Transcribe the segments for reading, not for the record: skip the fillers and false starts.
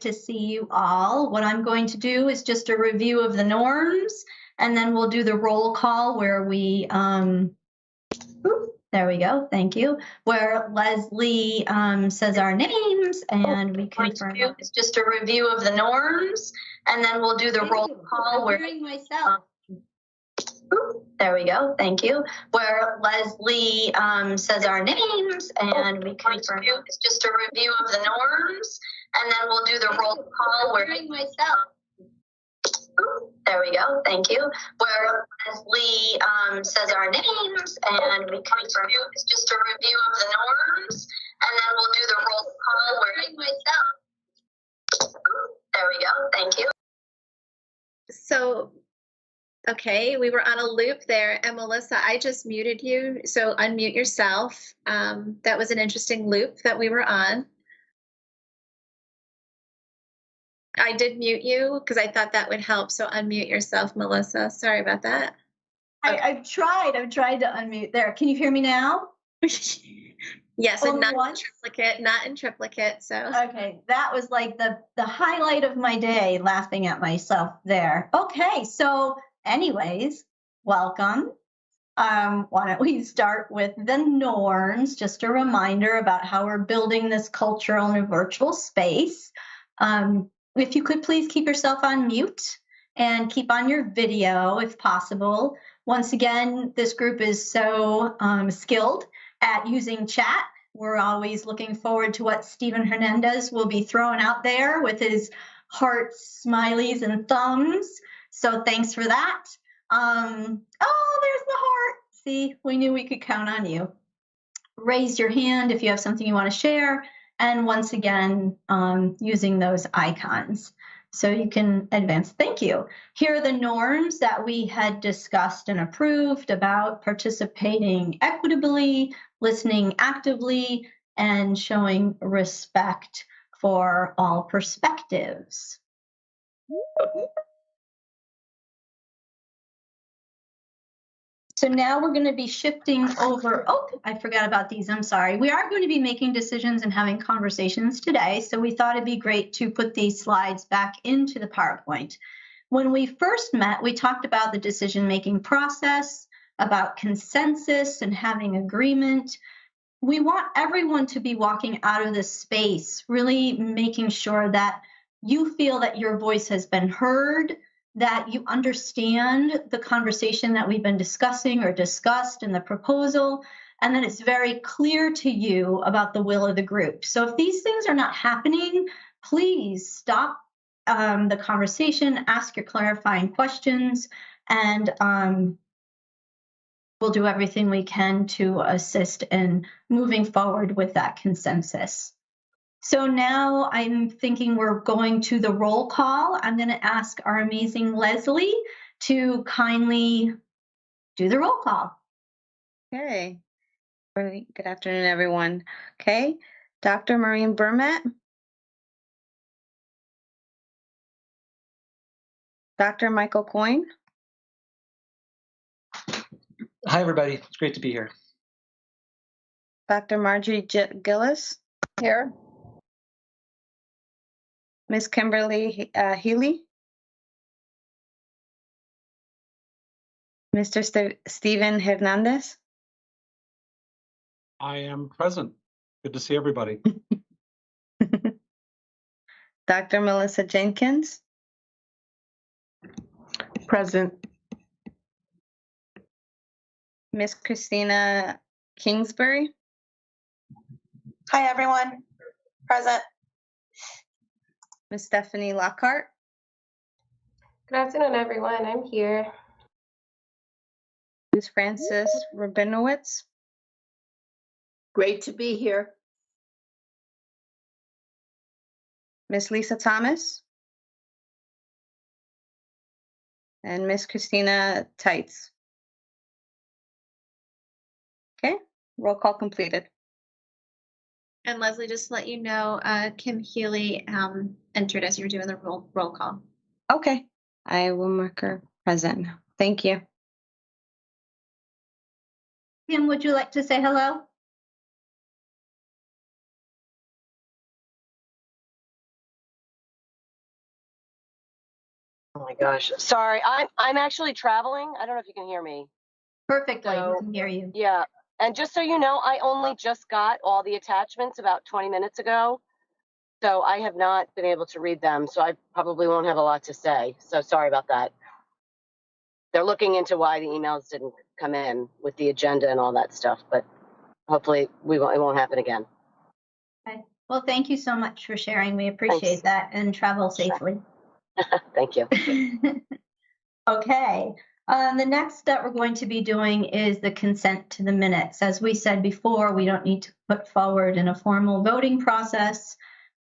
To see you all. What I'm going to do is just a review of the norms, and then we'll do the roll call where we, there we go, thank you, where Leslie says our names and we confirm. It's just a review of the norms, and then we'll do the roll call where myself. There we go. Thank you. Where Leslie says our names and we confirm. It's just a review of the norms, and then we'll do the roll call where myself. There we go. Thank you. Where Leslie says our names and we confirm. It's just a review of the norms, and then we'll do the roll call where myself. There we go. Thank you. So. Okay, we were on a loop there. And Melissa, I just muted you, so unmute yourself. That was an interesting loop that we were on. I did mute you because I thought that would help, so unmute yourself, Melissa. Sorry about that. Okay. I've tried to unmute there. Can you hear me now? Yes, and not in triplicate, so. Okay, that was like the highlight of my day, laughing at myself there. Okay, so anyways, welcome. Why don't we start with the norms, just a reminder about how we're building this cultural in a virtual space. If you could please keep yourself on mute and keep on your video if possible. Once again, this group is so skilled at using chat. We're always looking forward to what Stephen Hernandez will be throwing out there with his hearts, smileys, and thumbs. So thanks for that. Oh, there's the heart. See, we knew we could count on you. Raise your hand if you have something you want to share. And once again, using those icons so you can advance. Thank you. Here are the norms that we had discussed and approved about participating equitably, listening actively, and showing respect for all perspectives. So now we're going to be shifting over. Oh, I forgot about these. I'm sorry. We are going to be making decisions and having conversations today. So we thought it'd be great to put these slides back into the PowerPoint. When we first met, we talked about the decision-making process, about consensus and having agreement. We want everyone to be walking out of this space, really making sure that you feel that your voice has been heard, that you understand the conversation that we've been discussing or discussed in the proposal, and that it's very clear to you about the will of the group. So if these things are not happening, please stop the conversation, ask your clarifying questions, and we'll do everything we can to assist in moving forward with that consensus. So now I'm thinking we're going to the roll call. I'm going to ask our amazing Leslie to kindly do the roll call. Okay. Good afternoon, everyone. Okay. Dr. Maureen Burmett. Dr. Michael Coyne. Hi, everybody. It's great to be here. Dr. Marjorie Gillis. Here. Ms. Kimberly Healy. Mr. Stephen Hernandez. I am present. Good to see everybody. Dr. Melissa Jenkins. Present. Ms. Christina Kingsbury. Hi, everyone. Present. Ms. Stephanie Lockhart. Good afternoon, everyone. I'm here. Ms. Frances Rabinowitz. Great to be here. Ms. Lisa Thomas. And Ms. Christina Tights. Okay, roll call completed. And Leslie, just to let you know, Kim Healy entered as you were doing the roll call. Okay, I will mark her present. Thank you. Kim, would you like to say hello? Oh my gosh. Sorry, I'm actually traveling. I don't know if you can hear me. Perfectly, we So, can hear you. yeah. And just so you know, I only just got all the attachments about 20 minutes ago. So I have not been able to read them. So I probably won't have a lot to say. So sorry about that. They're looking into why the emails didn't come in with the agenda and all that stuff, but hopefully it won't happen again. Okay. Well, thank you so much for sharing. We appreciate Thanks. that, and travel safely. Thank you. Okay. The next that we're going to be doing is the consent to the minutes. As we said before, we don't need to put forward in a formal voting process.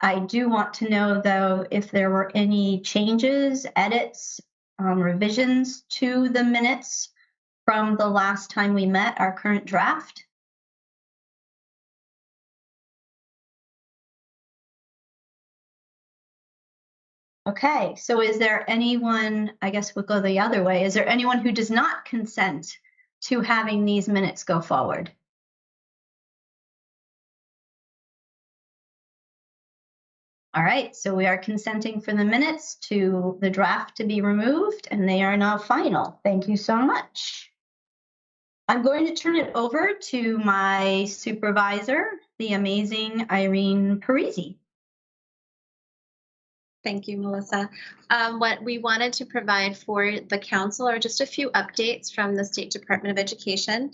I do want to know, though, if there were any changes, edits, revisions to the minutes from the last time we met, our current draft. Okay, so is there anyone, I guess we'll go the other way, is there anyone who does not consent to having these minutes go forward? All right, so we are consenting for the minutes to the draft to be removed, and they are now final. Thank you so much. I'm going to turn it over to my supervisor, the amazing Irene Parisi. Thank you, Melissa. What we wanted to provide for the council are just a few updates from the State Department of Education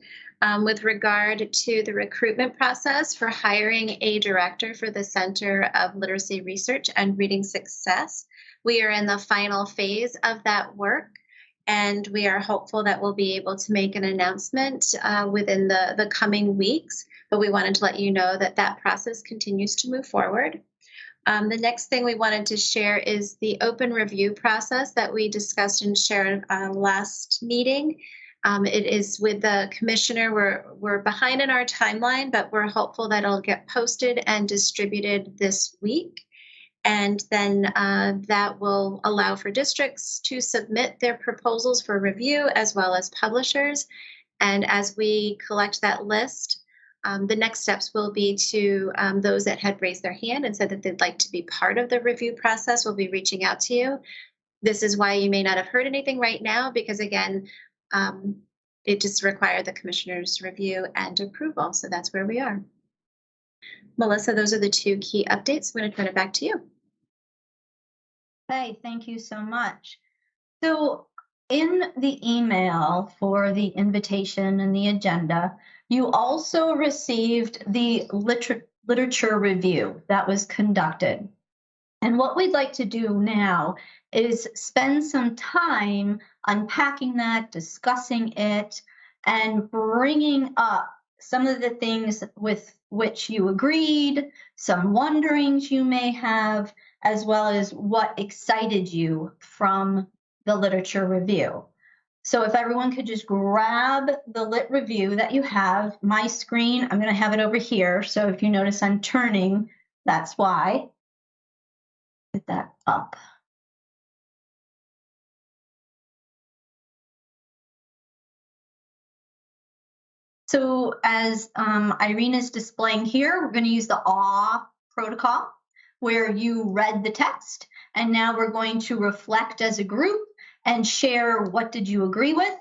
with regard to the recruitment process for hiring a director for the Center of Literacy Research and Reading Success. We are in the final phase of that work, and we are hopeful that we'll be able to make an announcement within the coming weeks, but we wanted to let you know that that process continues to move forward. The next thing we wanted to share is the open review process that we discussed and shared last meeting. It is with the commissioner. We're behind in our timeline, but we're hopeful that it'll get posted and distributed this week. And then that will allow for districts to submit their proposals for review as well as publishers. And as we collect that list, the next steps will be to those that had raised their hand and said that they'd like to be part of the review process will be reaching out to you. This is why you may not have heard anything right now, because again, it just required the commissioner's review and approval. So that's where we are. Melissa, those are the two key updates. I'm going to turn it back to you. Okay, thank you so much. So in the email for the invitation and the agenda, you also received the literature review that was conducted. And what we'd like to do now is spend some time unpacking that, discussing it, and bringing up some of the things with which you agreed, some wonderings you may have, as well as what excited you from the literature review. So if everyone could just grab the lit review that you have, my screen, I'm going to have it over here. So if you notice I'm turning, that's why. Get that up. So as Irene is displaying here, we're going to use the AWE protocol where you read the text. And now we're going to reflect as a group and share what did you agree with,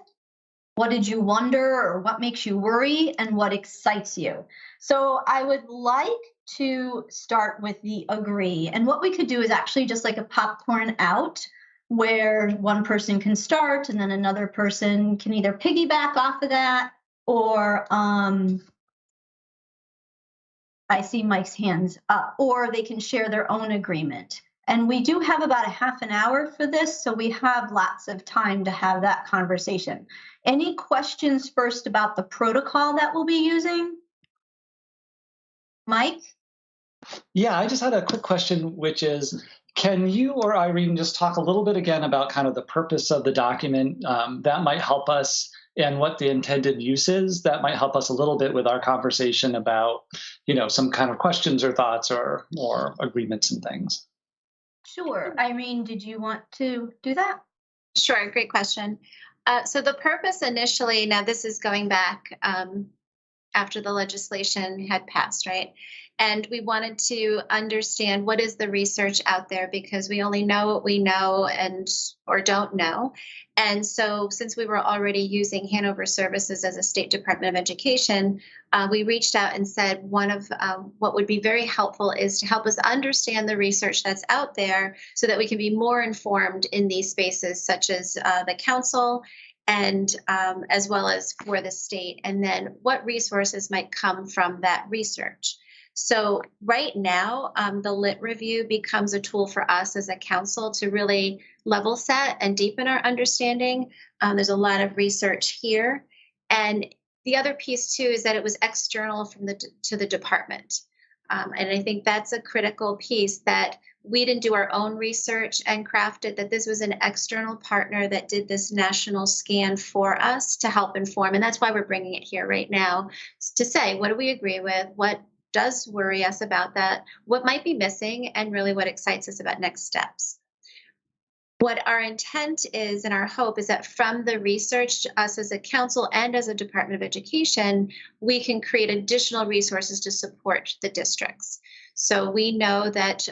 what did you wonder, or what makes you worry, and what excites you. So I would like to start with the agree. And what we could do is actually just like a popcorn out, where one person can start and then another person can either piggyback off of that, or I see Mike's hands up, or they can share their own agreement. And we do have about a half an hour for this, so we have lots of time to have that conversation. Any questions first about the protocol that we'll be using? Mike? Yeah, I just had a quick question, which is, can you or Irene just talk a little bit again about kind of the purpose of the document that might help us, and what the intended use is that might help us a little bit with our conversation about, you know, some kind of questions or thoughts or agreements and things? Sure. Irene, did you want to do that? Sure, great question. So the purpose initially, now this is going back after the legislation had passed, right? And we wanted to understand what is the research out there, because we only know what we know and or don't know. And so since we were already using Hanover Services as a State Department of Education, we reached out and said one of what would be very helpful is to help us understand the research that's out there so that we can be more informed in these spaces, such as the council and as well as for the state, and then what resources might come from that research. So right now, the Lit Review becomes a tool for us as a council to really level set and deepen our understanding. There's a lot of research here. And the other piece too is that it was external to the department. And I think that's a critical piece, that we didn't do our own research and craft it, that this was an external partner that did this national scan for us to help inform. And that's why we're bringing it here right now, to say, what do we agree with? What does worry us about that? What might be missing? And really what excites us about next steps. What our intent is and our hope is that from the research, us as a council and as a Department of Education, we can create additional resources to support the districts. So we know that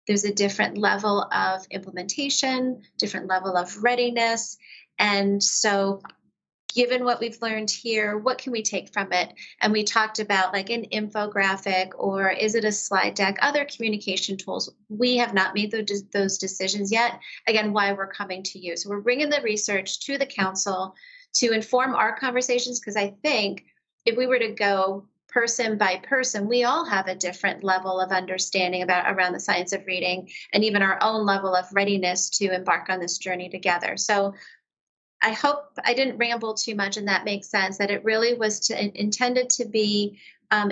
there's a different level of implementation, different level of readiness. And so given what we've learned here, what can we take from it? And we talked about like an infographic, or is it a slide deck, other communication tools. We have not made those decisions yet. Again, why we're coming to you. So we're bringing the research to the council to inform our conversations, because I think if we were to go person by person, we all have a different level of understanding around the science of reading, and even our own level of readiness to embark on this journey together. So I hope I didn't ramble too much and that makes sense, that it really was intended to be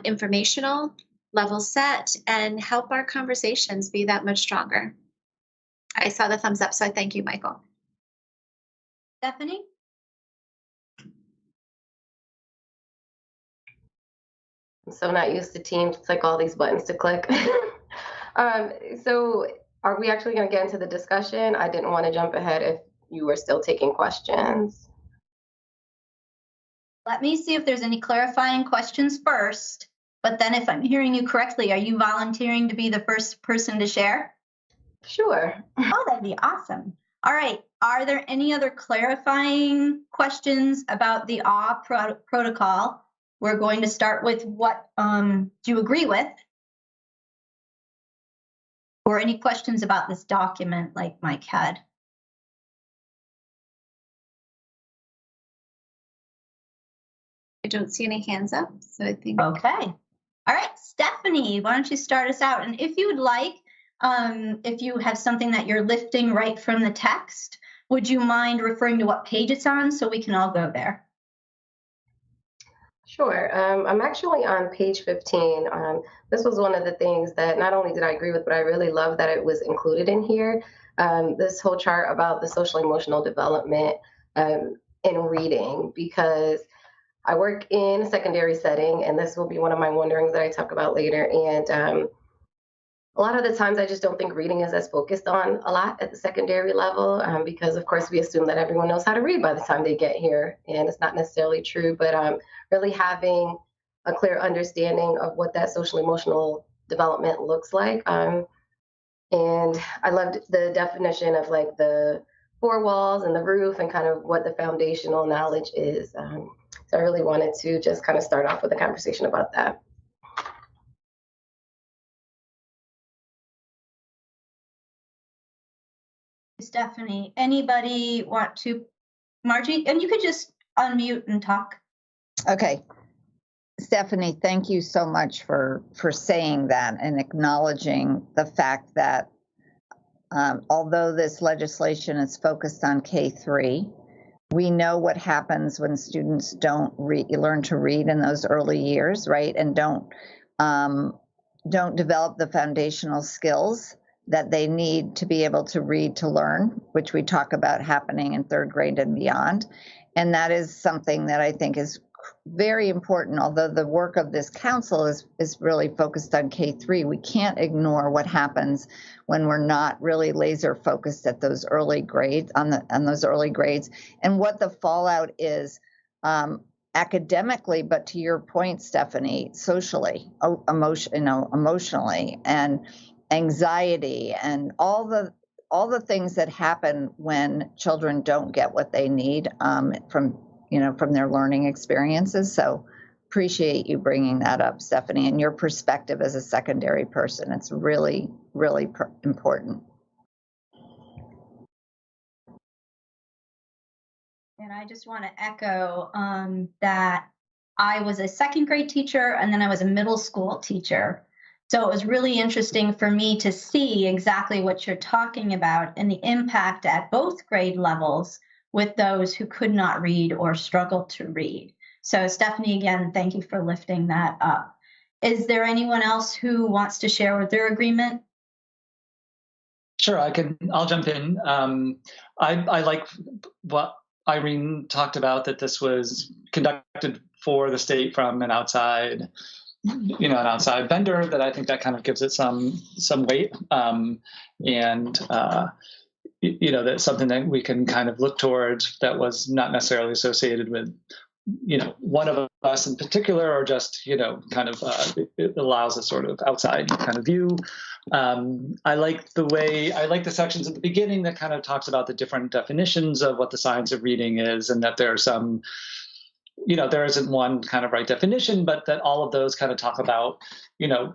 informational, level set, and help our conversations be that much stronger. I saw the thumbs up, so I thank you, Michael. Stephanie? I'm so not used to Teams. It's like all these buttons to click. So are we actually going to get into the discussion? I didn't want to jump ahead if you were still taking questions. Let me see if there's any clarifying questions first. But then if I'm hearing you correctly, are you volunteering to be the first person to share? Sure. Oh, that'd be awesome. All right. Are there any other clarifying questions about the protocol? We're going to start with what do you agree with? Or any questions about this document like Mike had? I don't see any hands up, so I think. Okay. All right, Stephanie, why don't you start us out? And if you would like, if you have something that you're lifting right from the text, would you mind referring to what page it's on so we can all go there? Sure. I'm actually on page 15. This was one of the things that not only did I agree with, but I really love that it was included in here. This whole chart about the social emotional development in reading, because I work in a secondary setting, and this will be one of my wonderings that I talk about later. And a lot of the times I just don't think reading is as focused on a lot at the secondary level, because of course we assume that everyone knows how to read by the time they get here, and it's not necessarily true. But really having a clear understanding of what that social emotional development looks like. And I loved the definition of like the four walls and the roof and kind of what the foundational knowledge is. So I really wanted to just kind of start off with a conversation about that. Stephanie, anybody want to, Margie, and you could just unmute and talk. Okay. Stephanie, thank you so much for saying that and acknowledging the fact that although this legislation is focused on K-3, we know what happens when students don't learn to read in those early years, right? And don't develop the foundational skills that they need to be able to read to learn, which we talk about happening in third grade and beyond. And that is something that I think is very important. Although the work of this council is really focused on K-3, we can't ignore what happens when we're not really laser focused at those early grades, on those early grades, and what the fallout is academically, but to your point, Stephanie, socially, emotionally, and anxiety, and all the things that happen when children don't get what they need from their learning experiences. So appreciate you bringing that up, Stephanie, and your perspective as a secondary person. It's really, really important. And I just want to echo that I was a second grade teacher and then I was a middle school teacher. So it was really interesting for me to see exactly what you're talking about and the impact at both grade levels with those who could not read or struggled to read. So Stephanie, again, thank you for lifting that up. Is there anyone else who wants to share with their agreement? Sure, I'll jump in. I like what Irene talked about, that this was conducted for the state from an outside vendor, that I think that kind of gives it some weight. That's something that we can kind of look towards, that was not necessarily associated with, one of us in particular, or just, it allows a sort of outside kind of view. I like the sections at the beginning that kind of talks about the different definitions of what the science of reading is, and that there are some, there isn't one kind of right definition, but that all of those kind of talk about,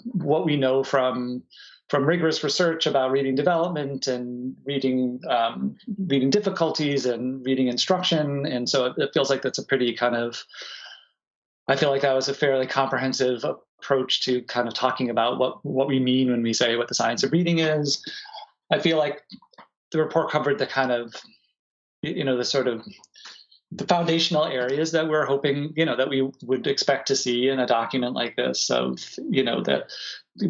what we know from rigorous research about reading development and reading difficulties and reading instruction. And so it feels like that's a pretty I feel like that was a fairly comprehensive approach to kind of talking about what we mean when we say what the science of reading is. I feel like the report covered the kind of, the sort of the foundational areas that we're hoping, that we would expect to see in a document like this, of, that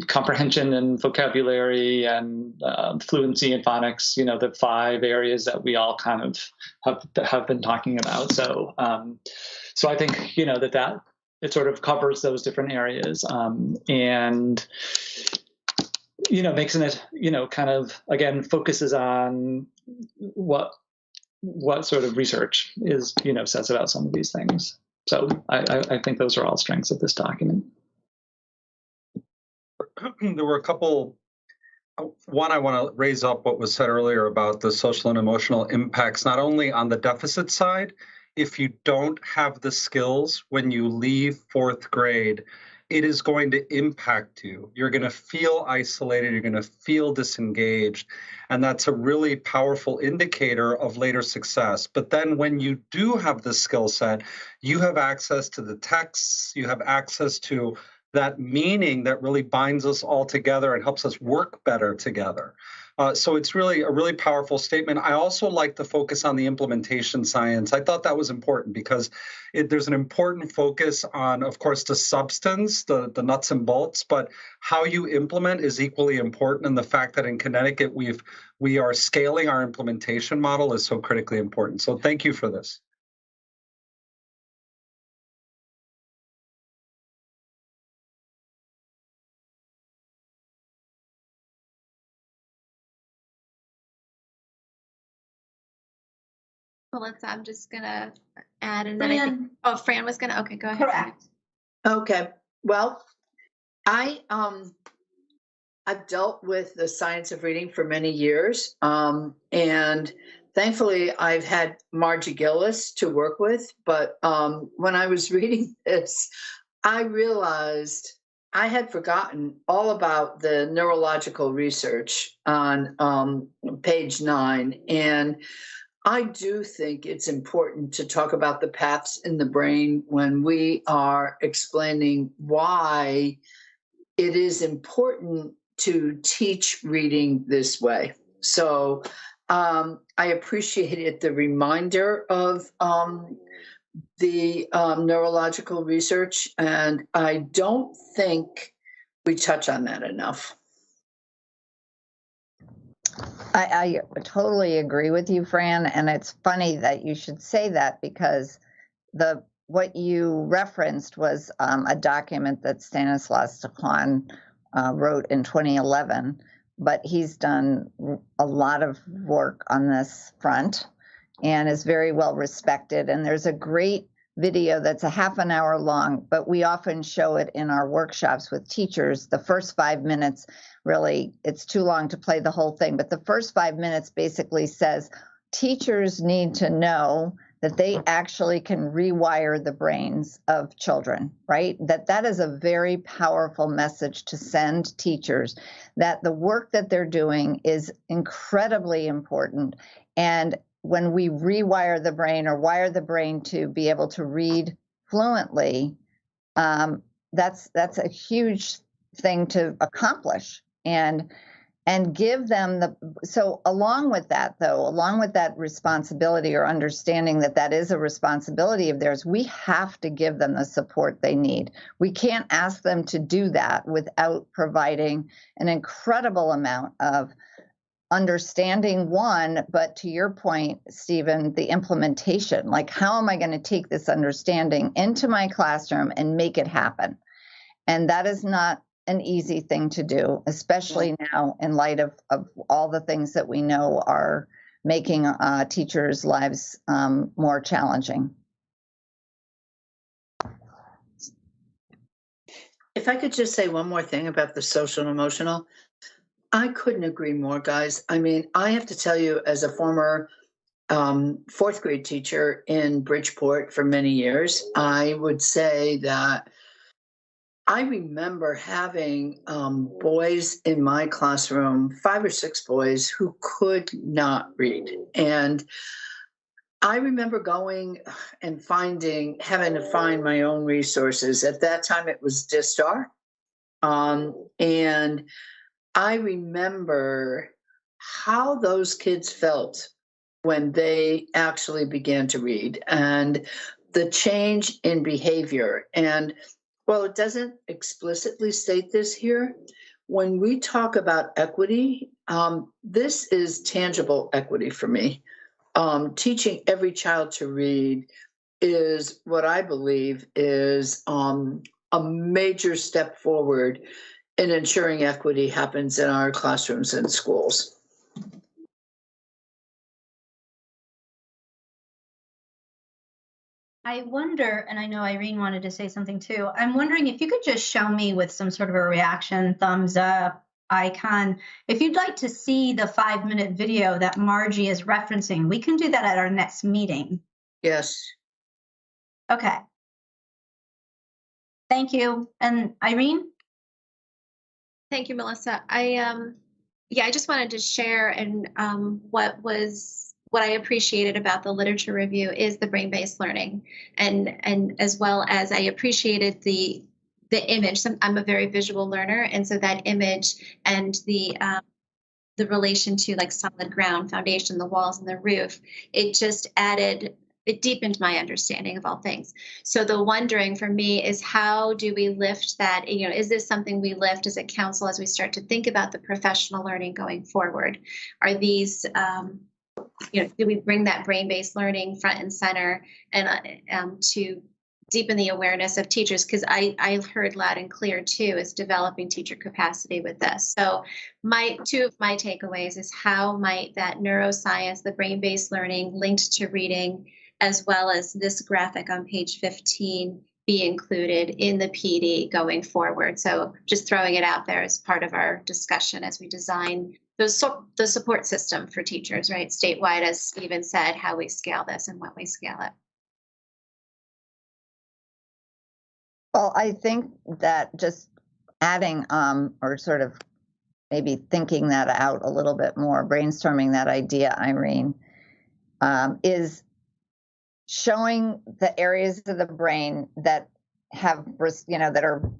comprehension and vocabulary and fluency and phonics, the 5 areas that we all kind of have been talking about. So I think, that it sort of covers those different areas, and, makes it, kind of, again, focuses on what sort of research is, says about some of these things. So I think those are all strengths of this document. There were a couple. One, I want to raise up what was said earlier about the social and emotional impacts, not only on the deficit side. If you don't have the skills when you leave 4th grade, it is going to impact you. You're going to feel isolated. You're going to feel disengaged. And that's a really powerful indicator of later success. But then when you do have the skill set, you have access to the texts, you have access to that meaning that really binds us all together and helps us work better together. So it's really a really powerful statement. I also like the focus on the implementation science. I thought that was important because there's an important focus on, of course, the substance, the nuts and bolts, but how you implement is equally important. And the fact that in Connecticut we are scaling our implementation model is so critically important. So thank you for this. Melissa, I'm just gonna add, and then I think, Fran was gonna. Okay, go ahead. Correct. Okay. Well, I've dealt with the science of reading for many years, and thankfully I've had Margie Gillis to work with. But when I was reading this, I realized I had forgotten all about the neurological research on page 9, and I do think it's important to talk about the paths in the brain when we are explaining why it is important to teach reading this way. So I appreciated the reminder of the neurological research, and I don't think we touch on that enough. I totally agree with you, Fran, and it's funny that you should say that, because what you referenced was a document that Stanislas Dequan wrote in 2011, but he's done a lot of work on this front and is very well respected. And there's a great video that's a half an hour long, but we often show it in our workshops with teachers. The first 5 minutes, really, it's too long to play the whole thing, but the first 5 minutes basically says teachers need to know that they actually can rewire the brains of children, right? That is a very powerful message to send teachers, that the work that they're doing is incredibly important. And when we rewire the brain or wire the brain to be able to read fluently, that's a huge thing to accomplish. And give them so along with that responsibility or understanding that that is a responsibility of theirs, we have to give them the support they need. We can't ask them to do that without providing an incredible amount of understanding, one, but to your point, Stephen, the implementation, like how am I going to take this understanding into my classroom and make it happen? And that is not an easy thing to do, especially now in light of all the things that we know are making teachers' lives more challenging. If I could just say one more thing about the social and emotional, I couldn't agree more, guys. I mean, I have to tell you, as a former fourth grade teacher in Bridgeport for many years, I would say that I remember having boys in my classroom, 5 or 6 boys who could not read. And I remember going and having to find my own resources. At that time, it was DISTAR. And I remember how those kids felt when they actually began to read and the change in behavior. And well, it doesn't explicitly state this here. When we talk about equity, this is tangible equity for me. Teaching every child to read is what I believe is a major step forward in ensuring equity happens in our classrooms and schools. I wonder, and I know Irene wanted to say something too, I'm wondering if you could just show me with some sort of a reaction, thumbs up, icon, if you'd like to see the 5-minute video that Margie is referencing. We can do that at our next meeting. Yes. Okay. Thank you. And Irene? Thank you, Melissa. I just wanted to share and what I appreciated about the literature review is the brain-based learning, and as well as I appreciated the image. I'm a very visual learner, and so that image and the relation to like solid ground, foundation, the walls and the roof, it deepened my understanding of all things. So the wondering for me is, how do we lift that? Is this something we lift as a council as we start to think about the professional learning going forward? Are these do we bring that brain-based learning front and center and to deepen the awareness of teachers? Because I heard loud and clear too, is developing teacher capacity with this. So two of my takeaways is, how might that neuroscience, the brain-based learning linked to reading, as well as this graphic on page 15, be included in the PD going forward? So just throwing it out there as part of our discussion as we design the support system for teachers, right? Statewide, as Stephen said, how we scale this and when we scale it. Well, I think that just adding or sort of maybe thinking that out a little bit more, brainstorming that idea, Irene, is showing the areas of the brain that have, that are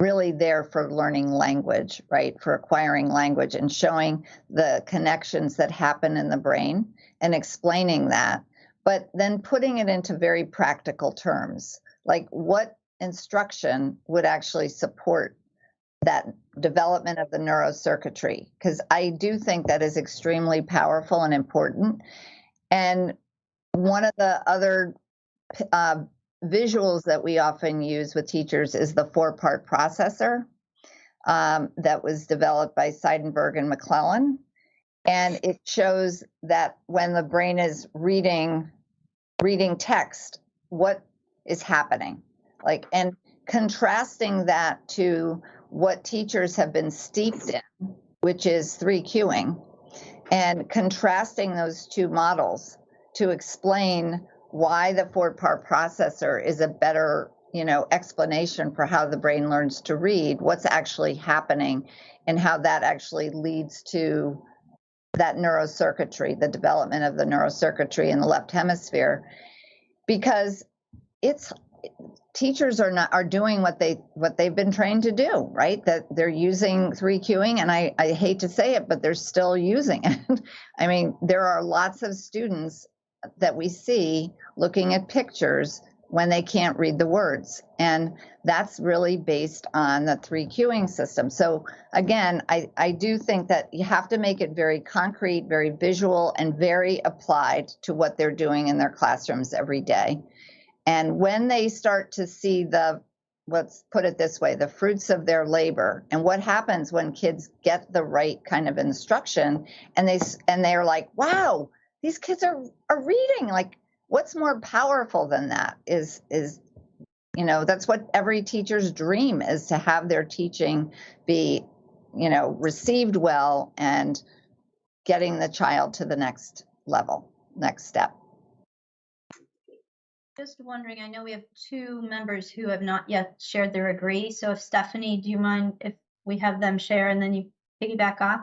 really there for learning language, right? For acquiring language, and showing the connections that happen in the brain and explaining that, but then putting it into very practical terms, like what instruction would actually support that development of the neurocircuitry, because I do think that is extremely powerful and important. And one of the other visuals that we often use with teachers is the 4-part processor that was developed by Seidenberg and McClellan. And it shows that when the brain is reading text, what is happening. Like, and contrasting that to what teachers have been steeped in, which is 3Qing, and contrasting those two models to explain why the 4-part processor is a better, explanation for how the brain learns to read, what's actually happening, and how that actually leads to that neurocircuitry, the development of the neurocircuitry in the left hemisphere. Because teachers are doing what they've been trained to do, right? That they're using 3Qing, and I hate to say it, but they're still using it. I mean, there are lots of students that we see looking at pictures when they can't read the words, and that's really based on the 3Qing system. So again, I do think that you have to make it very concrete, very visual, and very applied to what they're doing in their classrooms every day. And when they start to see let's put it this way, the fruits of their labor, and what happens when kids get the right kind of instruction, and they're like, wow, these kids are reading. Like, what's more powerful than that is that's what every teacher's dream is, to have their teaching be, received well and getting the child to the next level, next step. Just wondering, I know we have 2 members who have not yet shared their agree. So if Stephanie, do you mind if we have them share and then you piggyback off?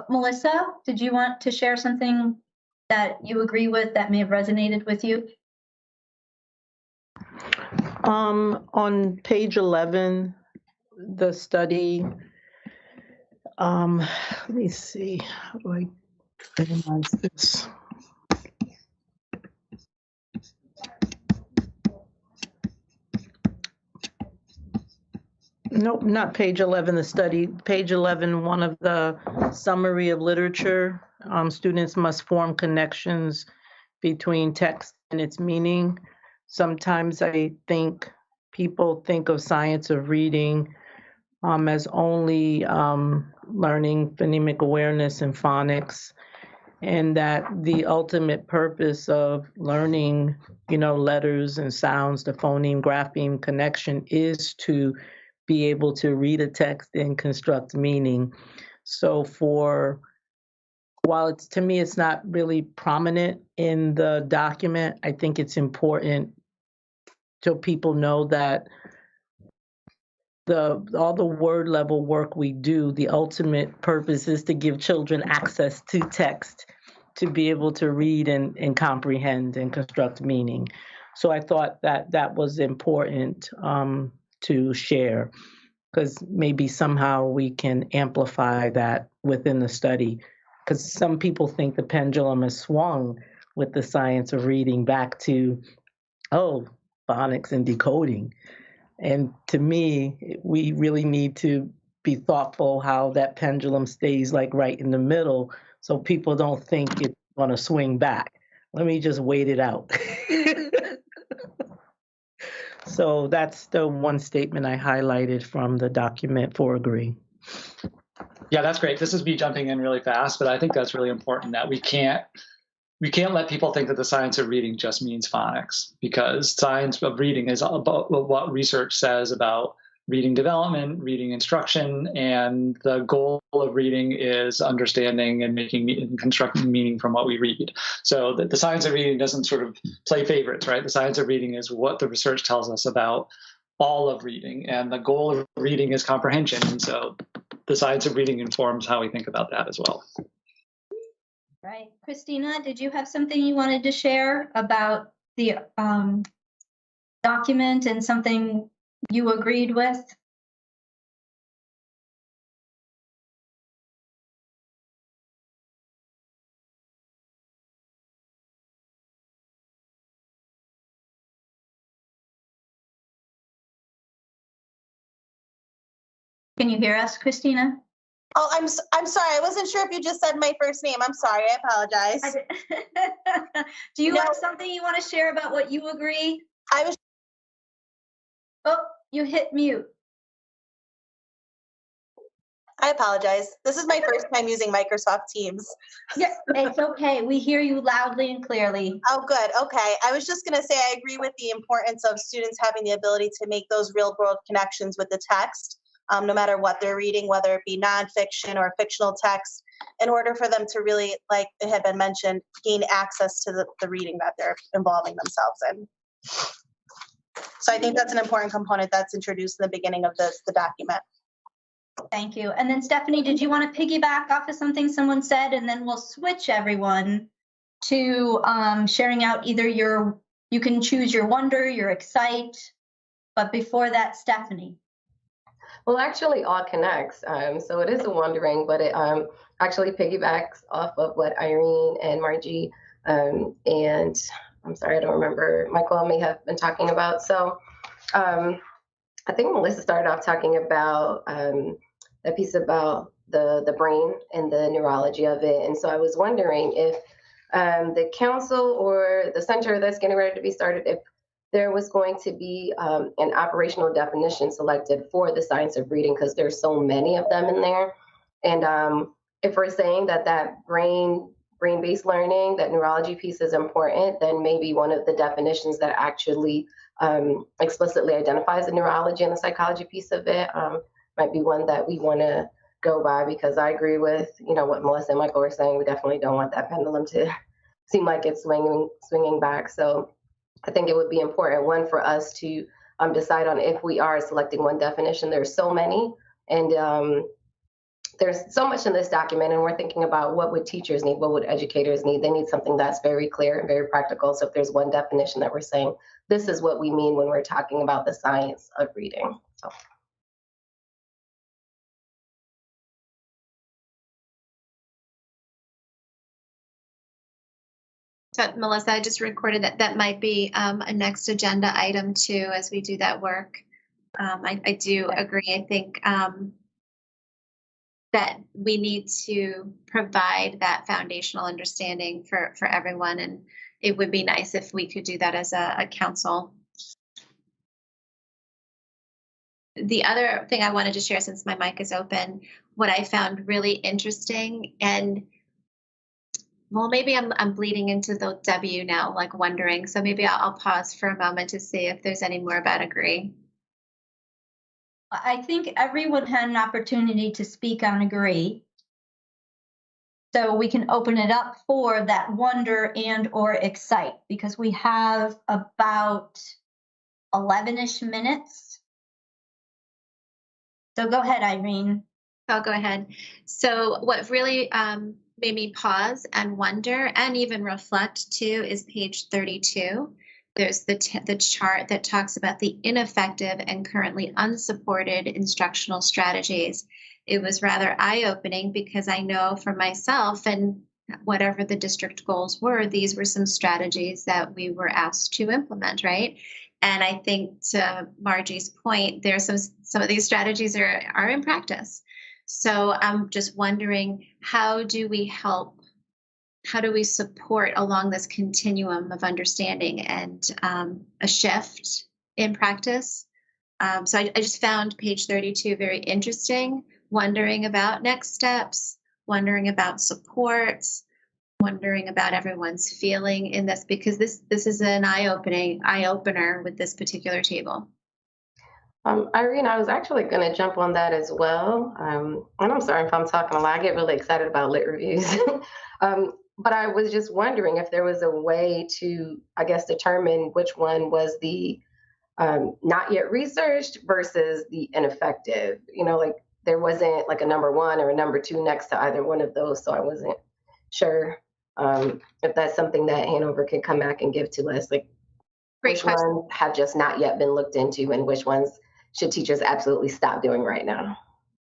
Melissa, did you want to share something that you agree with that may have resonated with you? On page 11, the study, let me see, how do I minimize this? Nope, not page 11, the study. Page 11, one of the summary of literature, students must form connections between text and its meaning. Sometimes I think people think of science of reading as only learning phonemic awareness and phonics, and that the ultimate purpose of learning, letters and sounds, the phoneme grapheme connection, is to be able to read a text and construct meaning. So while to me it's not really prominent in the document, I think it's important so people know that all the word level work we do, the ultimate purpose is to give children access to text to be able to read and comprehend and construct meaning. So I thought that was important to share, because maybe somehow we can amplify that within the study, because some people think the pendulum has swung with the science of reading back to, phonics and decoding. And to me, we really need to be thoughtful how that pendulum stays like right in the middle, so people don't think it's going to swing back. Let me just wait it out. So that's the one statement I highlighted from the document for agree. Yeah, that's great. This is me jumping in really fast, but I think that's really important that we can't let people think that the science of reading just means phonics, because science of reading is about what research says about reading development, reading instruction, and the goal of reading is understanding and constructing meaning from what we read. So the science of reading doesn't sort of play favorites, right? The science of reading is what the research tells us about all of reading, and the goal of reading is comprehension. And so the science of reading informs how we think about that as well. Right. Christina, did you have something you wanted to share about the document and something you agreed with? Can you hear us, Christina? Oh, I'm sorry. I wasn't sure if you just said my first name. I'm sorry. I apologize. Do you have something you want to share about what you agree? Oh, you hit mute. I apologize. This is my first time using Microsoft Teams. Yeah, it's okay. We hear you loudly and clearly. Oh, good. Okay. I was just going to say I agree with the importance of students having the ability to make those real world connections with the text, no matter what they're reading, whether it be nonfiction or fictional text, in order for them to really, like it had been mentioned, gain access to the reading that they're involving themselves in. So I think that's an important component that's introduced in the beginning of the document. Thank you. And then Stephanie, did you want to piggyback off of something someone said? And then we'll switch everyone to sharing out either you can choose your wonder, your excite, but before that, Stephanie. Well, actually, all connects. So it is a wondering, but it actually piggybacks off of what Irene and Margie and I'm sorry, I don't remember, Michael may have been talking about. So I think Melissa started off talking about a piece about the brain and the neurology of it. And so I was wondering if the council or the center that's getting ready to be started, if there was going to be an operational definition selected for the science of reading, because there's so many of them in there. And if we're saying that brain-based learning, that neurology piece is important, then maybe one of the definitions that actually explicitly identifies the neurology and the psychology piece of it might be one that we want to go by, because I agree with what Melissa and Michael were saying. We definitely don't want that pendulum to seem like it's swinging back. So I think it would be important, one, for us to decide on if we are selecting one definition. There's so many, and there's so much in this document, and we're thinking about what would teachers need, what would educators need. They need something that's very clear and very practical. So if there's one definition that we're saying, this is what we mean when we're talking about the science of reading. So Melissa, I just recorded that might be a next agenda item too, as we do that work. I do agree. I think that we need to provide that foundational understanding for everyone, and it would be nice if we could do that as a council. The other thing I wanted to share, since my mic is open, what I found really interesting, and well, maybe I'm bleeding into the W now, like wondering. So maybe I'll pause for a moment to see if there's any more about agree. I think everyone had an opportunity to speak on agree. So we can open it up for that wonder and or excite, because we have about 11-ish minutes. So go ahead, Irene. I'll go ahead. So what really made me pause and wonder and even reflect too is page 32. There's the chart that talks about the ineffective and currently unsupported instructional strategies. It was rather eye-opening, because I know for myself, and whatever the district goals were, these were some strategies that we were asked to implement, right? And I think, to Margie's point, there's some of these strategies are in practice. So I'm just wondering, how do we help? How do we support along this continuum of understanding and a shift in practice? So I just found page 32 very interesting, wondering about next steps, wondering about supports, wondering about everyone's feeling in this, because this is an eye-opener with this particular table. Irene, I was actually going to jump on that as well. And I'm sorry if I'm talking a lot. I get really excited about lit reviews. But I was just wondering if there was a way to, I guess, determine which one was the not yet researched versus the ineffective. Like there wasn't like a number one or a number two next to either one of those. So I wasn't sure if that's something that Hanover could come back and give to us. Like which ones have just not yet been looked into, and which ones should teachers absolutely stop doing right now?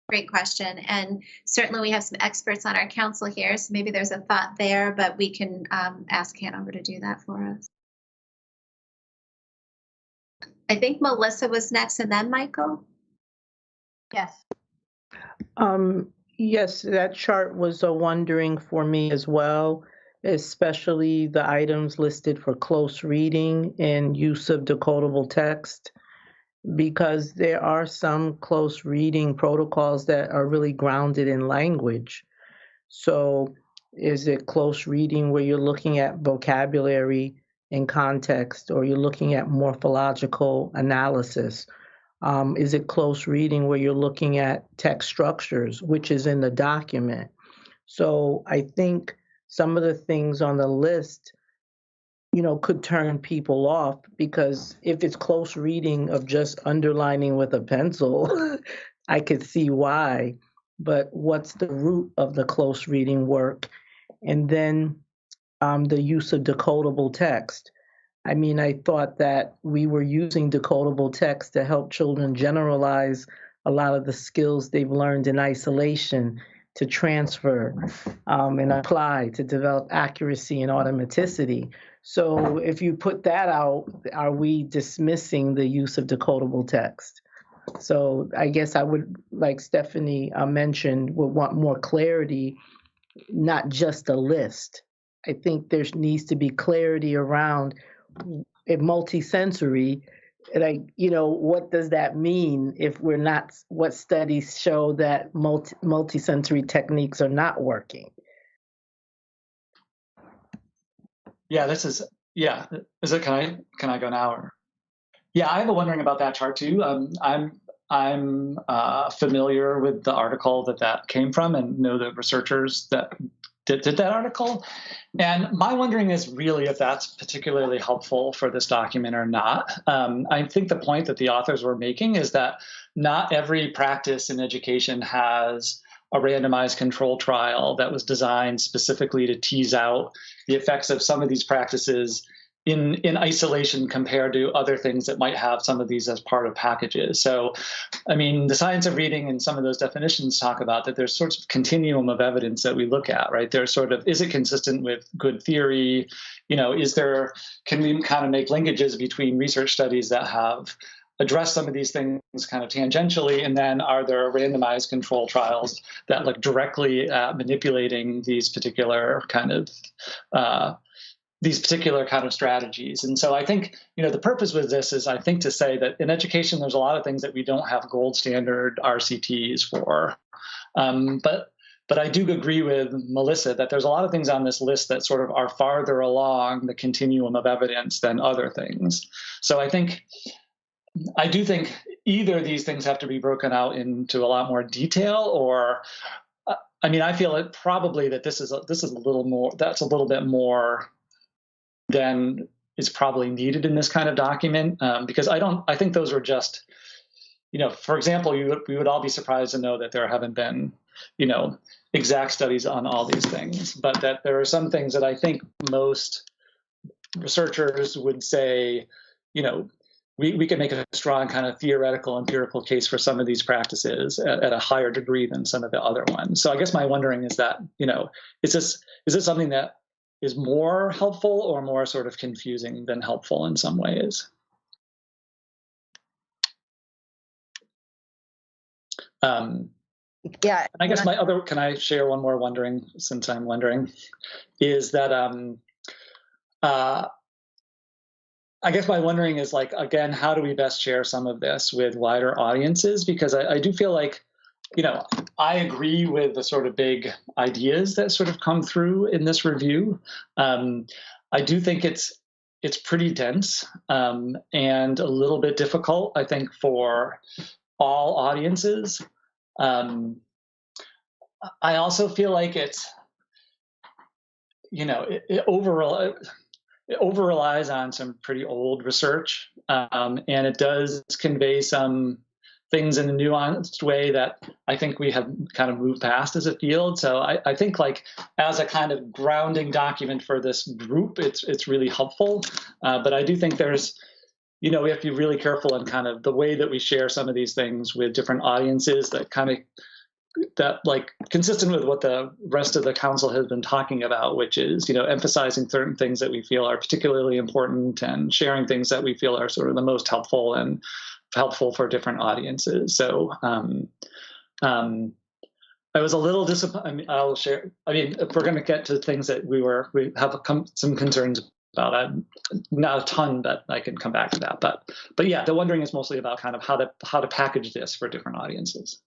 Great question. And certainly we have some experts on our council here, so maybe there's a thought there, but we can ask Hanover to do that for us. I think Melissa was next, and then Michael. Yes. Yes, that chart was a wondering for me as well, especially the items listed for close reading and use of decodable text. because there are some close reading protocols that are really grounded in language. So is it close reading where you're looking at vocabulary in context, or you're looking at morphological analysis? Is it close reading where you're looking at text structures, which is in the document? So I think some of the things on the list, could turn people off, because if it's close reading of just underlining with a pencil, I could see why. But what's the root of the close reading work? And then the use of decodable text. I mean, I thought that we were using decodable text to help children generalize a lot of the skills they've learned in isolation, to transfer and apply, to develop accuracy and automaticity. So if you put that out, are we dismissing the use of decodable text? So I guess I would, like Stephanie mentioned, would want more clarity, not just a list. I think there needs to be clarity around a multisensory. Like, what does that mean if we're not, what studies show that multisensory techniques are not working? Yeah, is it, can I go now? Or? Yeah, I have a wondering about that chart too. I'm familiar with the article that came from, and know the researchers that did that article. And my wondering is really if that's particularly helpful for this document or not. I think the point that the authors were making is that not every practice in education has a randomized control trial that was designed specifically to tease out the effects of some of these practices in isolation compared to other things that might have some of these as part of packages. So, I mean, the science of reading and some of those definitions talk about that there's sorts of continuum of evidence that we look at, right? There's sort of, is it consistent with good theory? Can we kind of make linkages between research studies that have addressed some of these things kind of tangentially, and then are there randomized control trials that look directly at manipulating these particular kind of strategies? And so I think, the purpose with this is, I think, to say that in education, there's a lot of things that we don't have gold standard RCTs for. But I do agree with Melissa that there's a lot of things on this list that sort of are farther along the continuum of evidence than other things. So I do think either these things have to be broken out into a lot more detail, or, I feel it probably that this is a little more, that's a little bit more than is probably needed in this kind of document, because I think those are just, for example, we would all be surprised to know that there haven't been, exact studies on all these things, but that there are some things that I think most researchers would say, we can make a strong kind of theoretical, empirical case for some of these practices at a higher degree than some of the other ones. So I guess my wondering is that, is this something that is more helpful or more sort of confusing than helpful in some ways? Yeah. I guess can I share one more wondering, since I'm wondering, is that I guess my wondering is, like, again, how do we best share some of this with wider audiences? Because I do feel like, I agree with the sort of big ideas that sort of come through in this review. I do think it's pretty dense and a little bit difficult, I think, for all audiences. I also feel like it's, it over relies on some pretty old research, and it does convey some things in a nuanced way that I think we have kind of moved past as a field. So I think, like, as a kind of grounding document for this group, it's really helpful. But I do think there's, we have to be really careful in kind of the way that we share some of these things with different audiences, that like consistent with what the rest of the council has been talking about, which is, emphasizing certain things that we feel are particularly important and sharing things that we feel are sort of the most helpful and helpful for different audiences. So I was a little disappointed. I'll share. If we're going to get to things that we have some concerns about. Not a ton, but I can come back to that. But yeah, the wondering is mostly about kind of how to package this for different audiences.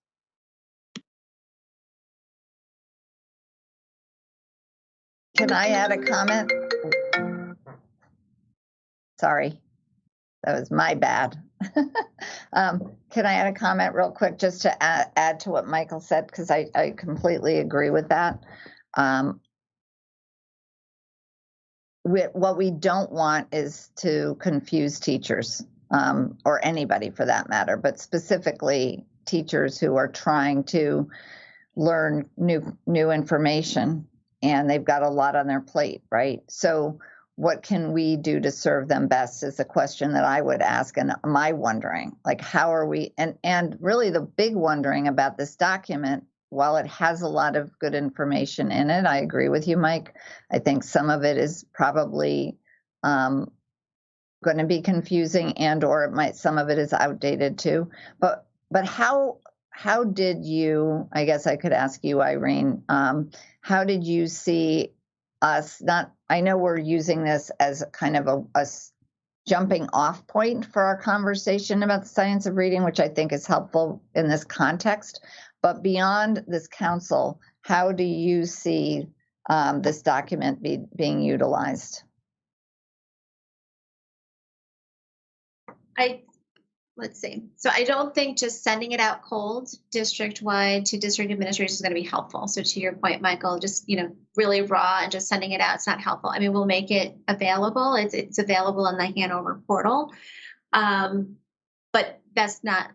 Can I add a comment? Sorry, that was my bad. Can I add a comment real quick just to add to what Michael said? Because I completely agree with that. What we don't want is to confuse teachers, or anybody for that matter, but specifically teachers who are trying to learn new information, and they've got a lot on their plate, right? So what can we do to serve them best is the question that I would ask. And my wondering, like, how are we, and really the big wondering about this document, while it has a lot of good information in it, I agree with you, Mike. I think some of it is probably going to be confusing, and or some of it is outdated too. But how did you? I guess I could ask you, Irene. How did you see us? I know we're using this as kind of a jumping off point for our conversation about the science of reading, which I think is helpful in this context. But beyond this council, how do you see this document being utilized? Let's see. So I don't think just sending it out cold district-wide to district administrators is going to be helpful. So to your point, Michael, just, really raw and just sending it out, it's not helpful. I mean, we'll make it available. It's available in the Hanover portal, but that's not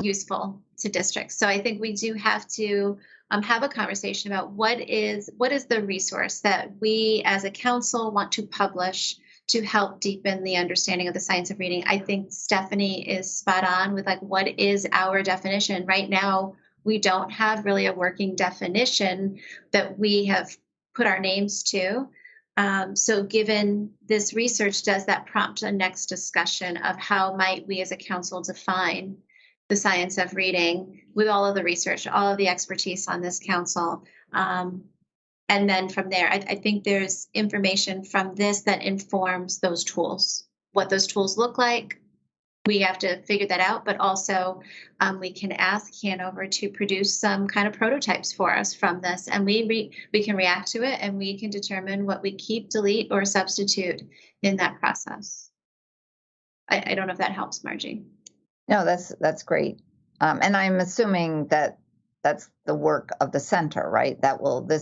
useful to districts. So I think we do have to have a conversation about what is the resource that we as a council want to publish to help deepen the understanding of the science of reading. I think Stephanie is spot on with what is our definition. Right now, we don't have really a working definition that we have put our names to. So given this research, does that prompt a next discussion of how might we as a council define the science of reading with all of the research, all of the expertise on this council? And then from there, I think there's information from this that informs those tools, what those tools look like. We have to figure that out, but also we can ask Hanover to produce some kind of prototypes for us from this, and we can react to it, and we can determine what we keep, delete, or substitute in that process. I don't know if that helps, Margie. No, that's great. And I'm assuming that that's the work of the center, right? That will be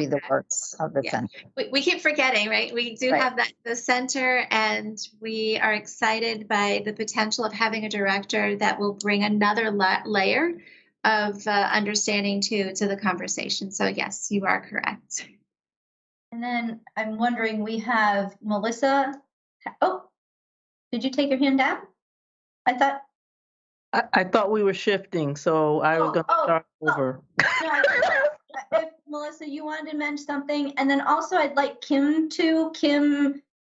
the work of the center. We keep forgetting, right? We do have the center, and we are excited by the potential of having a director that will bring another layer of understanding to the conversation. So yes, you are correct. And then I'm wondering, we have Melissa. Oh, did you take your hand down? I thought we were shifting, so I was going to start over. No, if Melissa, you wanted to mention something, and then also I'd like Kim to.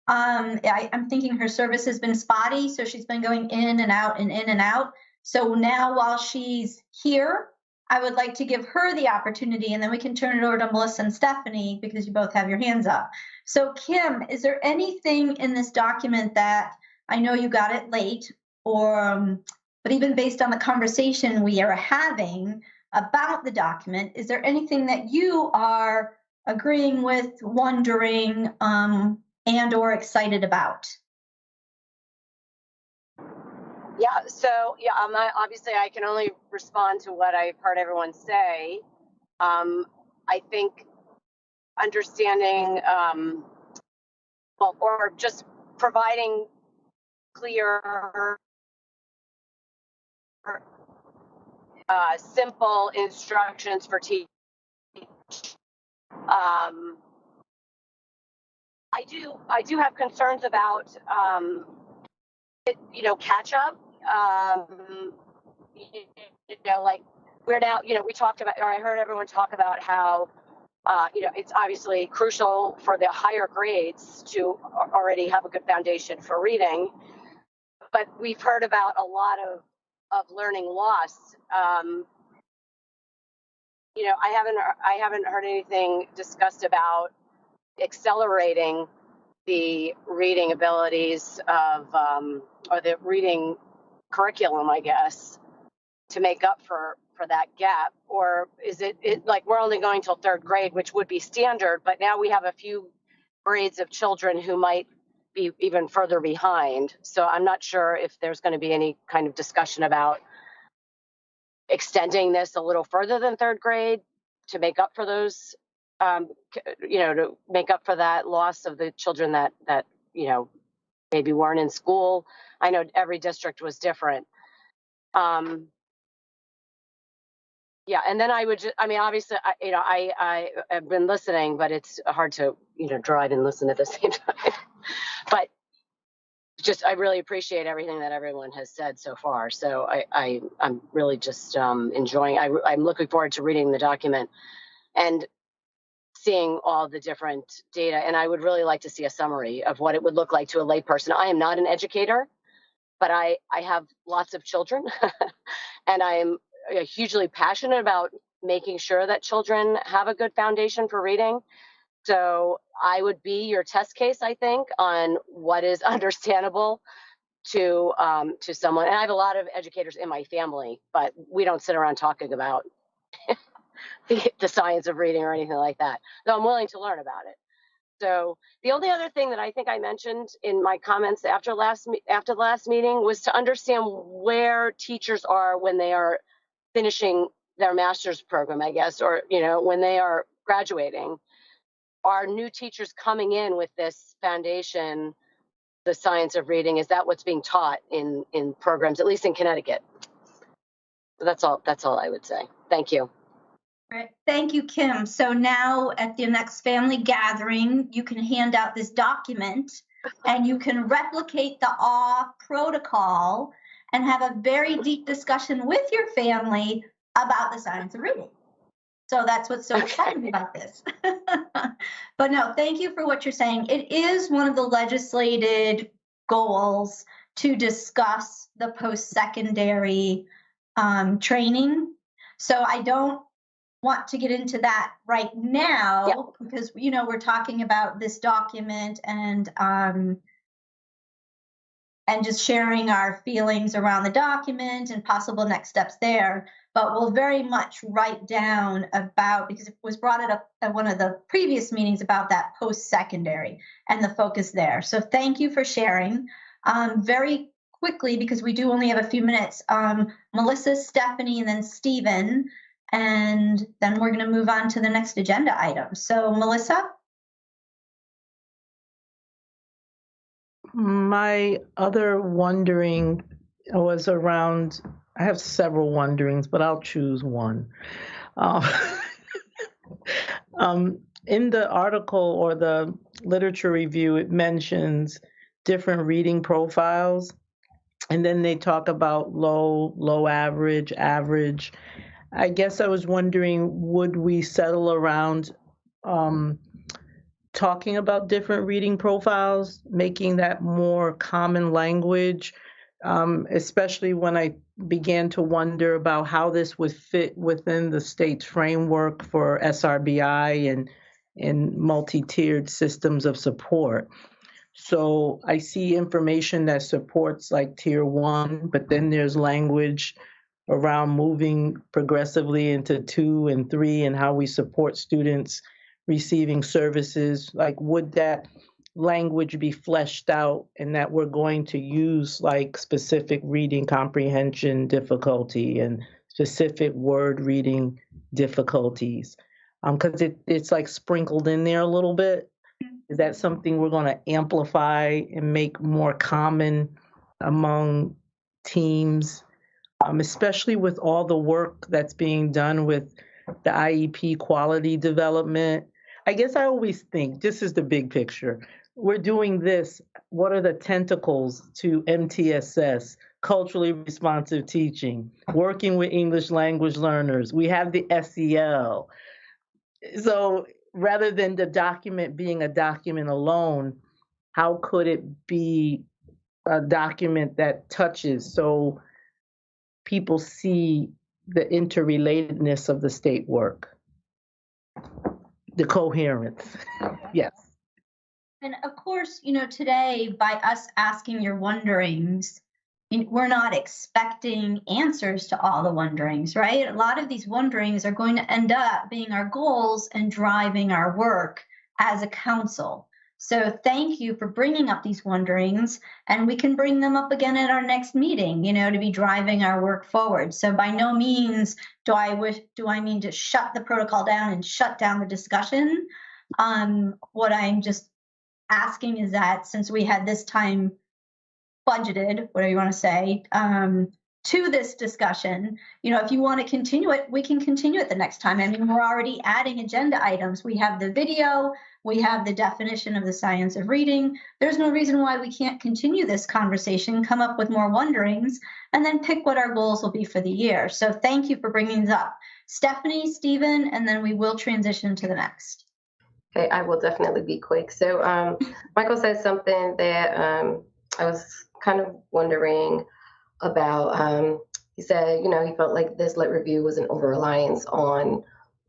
I'm thinking her service has been spotty, so she's been going in and out and in and out. So now while she's here, I would like to give her the opportunity, and then we can turn it over to Melissa and Stephanie because you both have your hands up. So Kim, is there anything in this document that, I know you got it late, but even based on the conversation we are having about the document, is there anything that you are agreeing with, wondering, and or excited about? Yeah, so obviously I can only respond to what I've heard everyone say. I think understanding, or just providing clear, simple instructions for teachers. I do have concerns about catch up. We're now, we talked about, or I heard everyone talk about how it's obviously crucial for the higher grades to already have a good foundation for reading, but we've heard about a lot of learning loss. I haven't heard anything discussed about accelerating the reading abilities of, or the reading curriculum, I guess, to make up for that gap? Or is it like we're only going till third grade, which would be standard, but now we have a few grades of children who might be even further behind. So I'm not sure if there's going to be any kind of discussion about extending this a little further than third grade to make up for those, to make up for that loss of the children that maybe weren't in school. I know every district was different. Yeah, and then I would just, obviously, I have been listening, but it's hard to, drive and listen at the same time. But just, I really appreciate everything that everyone has said so far. So I'm really just enjoying, I'm looking forward to reading the document and seeing all the different data. And I would really like to see a summary of what it would look like to a layperson. I am not an educator, but I have lots of children and I'm hugely passionate about making sure that children have a good foundation for reading. So I would be your test case, I think, on what is understandable to someone. And I have a lot of educators in my family, but we don't sit around talking about the science of reading or anything like that, though I'm willing to learn about it. So the only other thing that I think I mentioned in my comments after the last meeting was to understand where teachers are when they are finishing their master's program, I guess, or when they are graduating. Are new teachers coming in with this foundation, the science of reading? Is that what's being taught in programs, at least in Connecticut? So that's all I would say. Thank you. Great. Thank you, Kim. So now at the next family gathering, you can hand out this document and you can replicate the AWE protocol and have a very deep discussion with your family about the science of reading. So that's what's so exciting about this. But no, thank you for what you're saying. It is one of the legislated goals to discuss the post-secondary training. So I don't want to get into that right now because we're talking about this document and just sharing our feelings around the document and possible next steps there. But we'll very much write down about, because it was brought up at one of the previous meetings about that post-secondary and the focus there. So thank you for sharing. Very quickly, because we do only have a few minutes, Melissa, Stephanie, and then Stephen, and then we're going to move on to the next agenda item. So Melissa? My other wondering was around, I have several wonderings, but I'll choose one. In the article or the literature review, it mentions different reading profiles, and then they talk about low, average, average. I guess I was wondering, would we settle around talking about different reading profiles, making that more common language, especially when I began to wonder about how this would fit within the state's framework for SRBI and multi-tiered systems of support. So I see information that supports like tier 1, but then there's language around moving progressively into 2 and 3 and how we support students receiving services. Like, would that language be fleshed out and that we're going to use like specific reading comprehension difficulty and specific word reading difficulties? Because it's like sprinkled in there a little bit. Is that something we're going to amplify and make more common among teams, especially with all the work that's being done with the IEP quality development? I guess I always think this is the big picture. We're doing this. What are the tentacles to MTSS, culturally responsive teaching, working with English language learners? We have the SEL. So rather than the document being a document alone, how could it be a document that touches so people see the interrelatedness of the state work? The coherence. Yes. And of course, today by us asking your wonderings, we're not expecting answers to all the wonderings, right? A lot of these wonderings are going to end up being our goals and driving our work as a council. So thank you for bringing up these wonderings, and we can bring them up again at our next meeting, to be driving our work forward. So by no means do I mean to shut the protocol down and shut down the discussion. What I'm just asking is that since we had this time budgeted, whatever you want to say, to this discussion, if you want to continue it, we can continue it the next time. I mean, we're already adding agenda items. We have the video, we have the definition of the science of reading. There's no reason why we can't continue this conversation, come up with more wonderings, and then pick what our goals will be for the year. So thank you for bringing this up. Stephanie, Stephen, and then we will transition to the next. Okay, I will definitely be quick. So Michael said something that I was kind of wondering about. He said, he felt like this lit review was an over-reliance on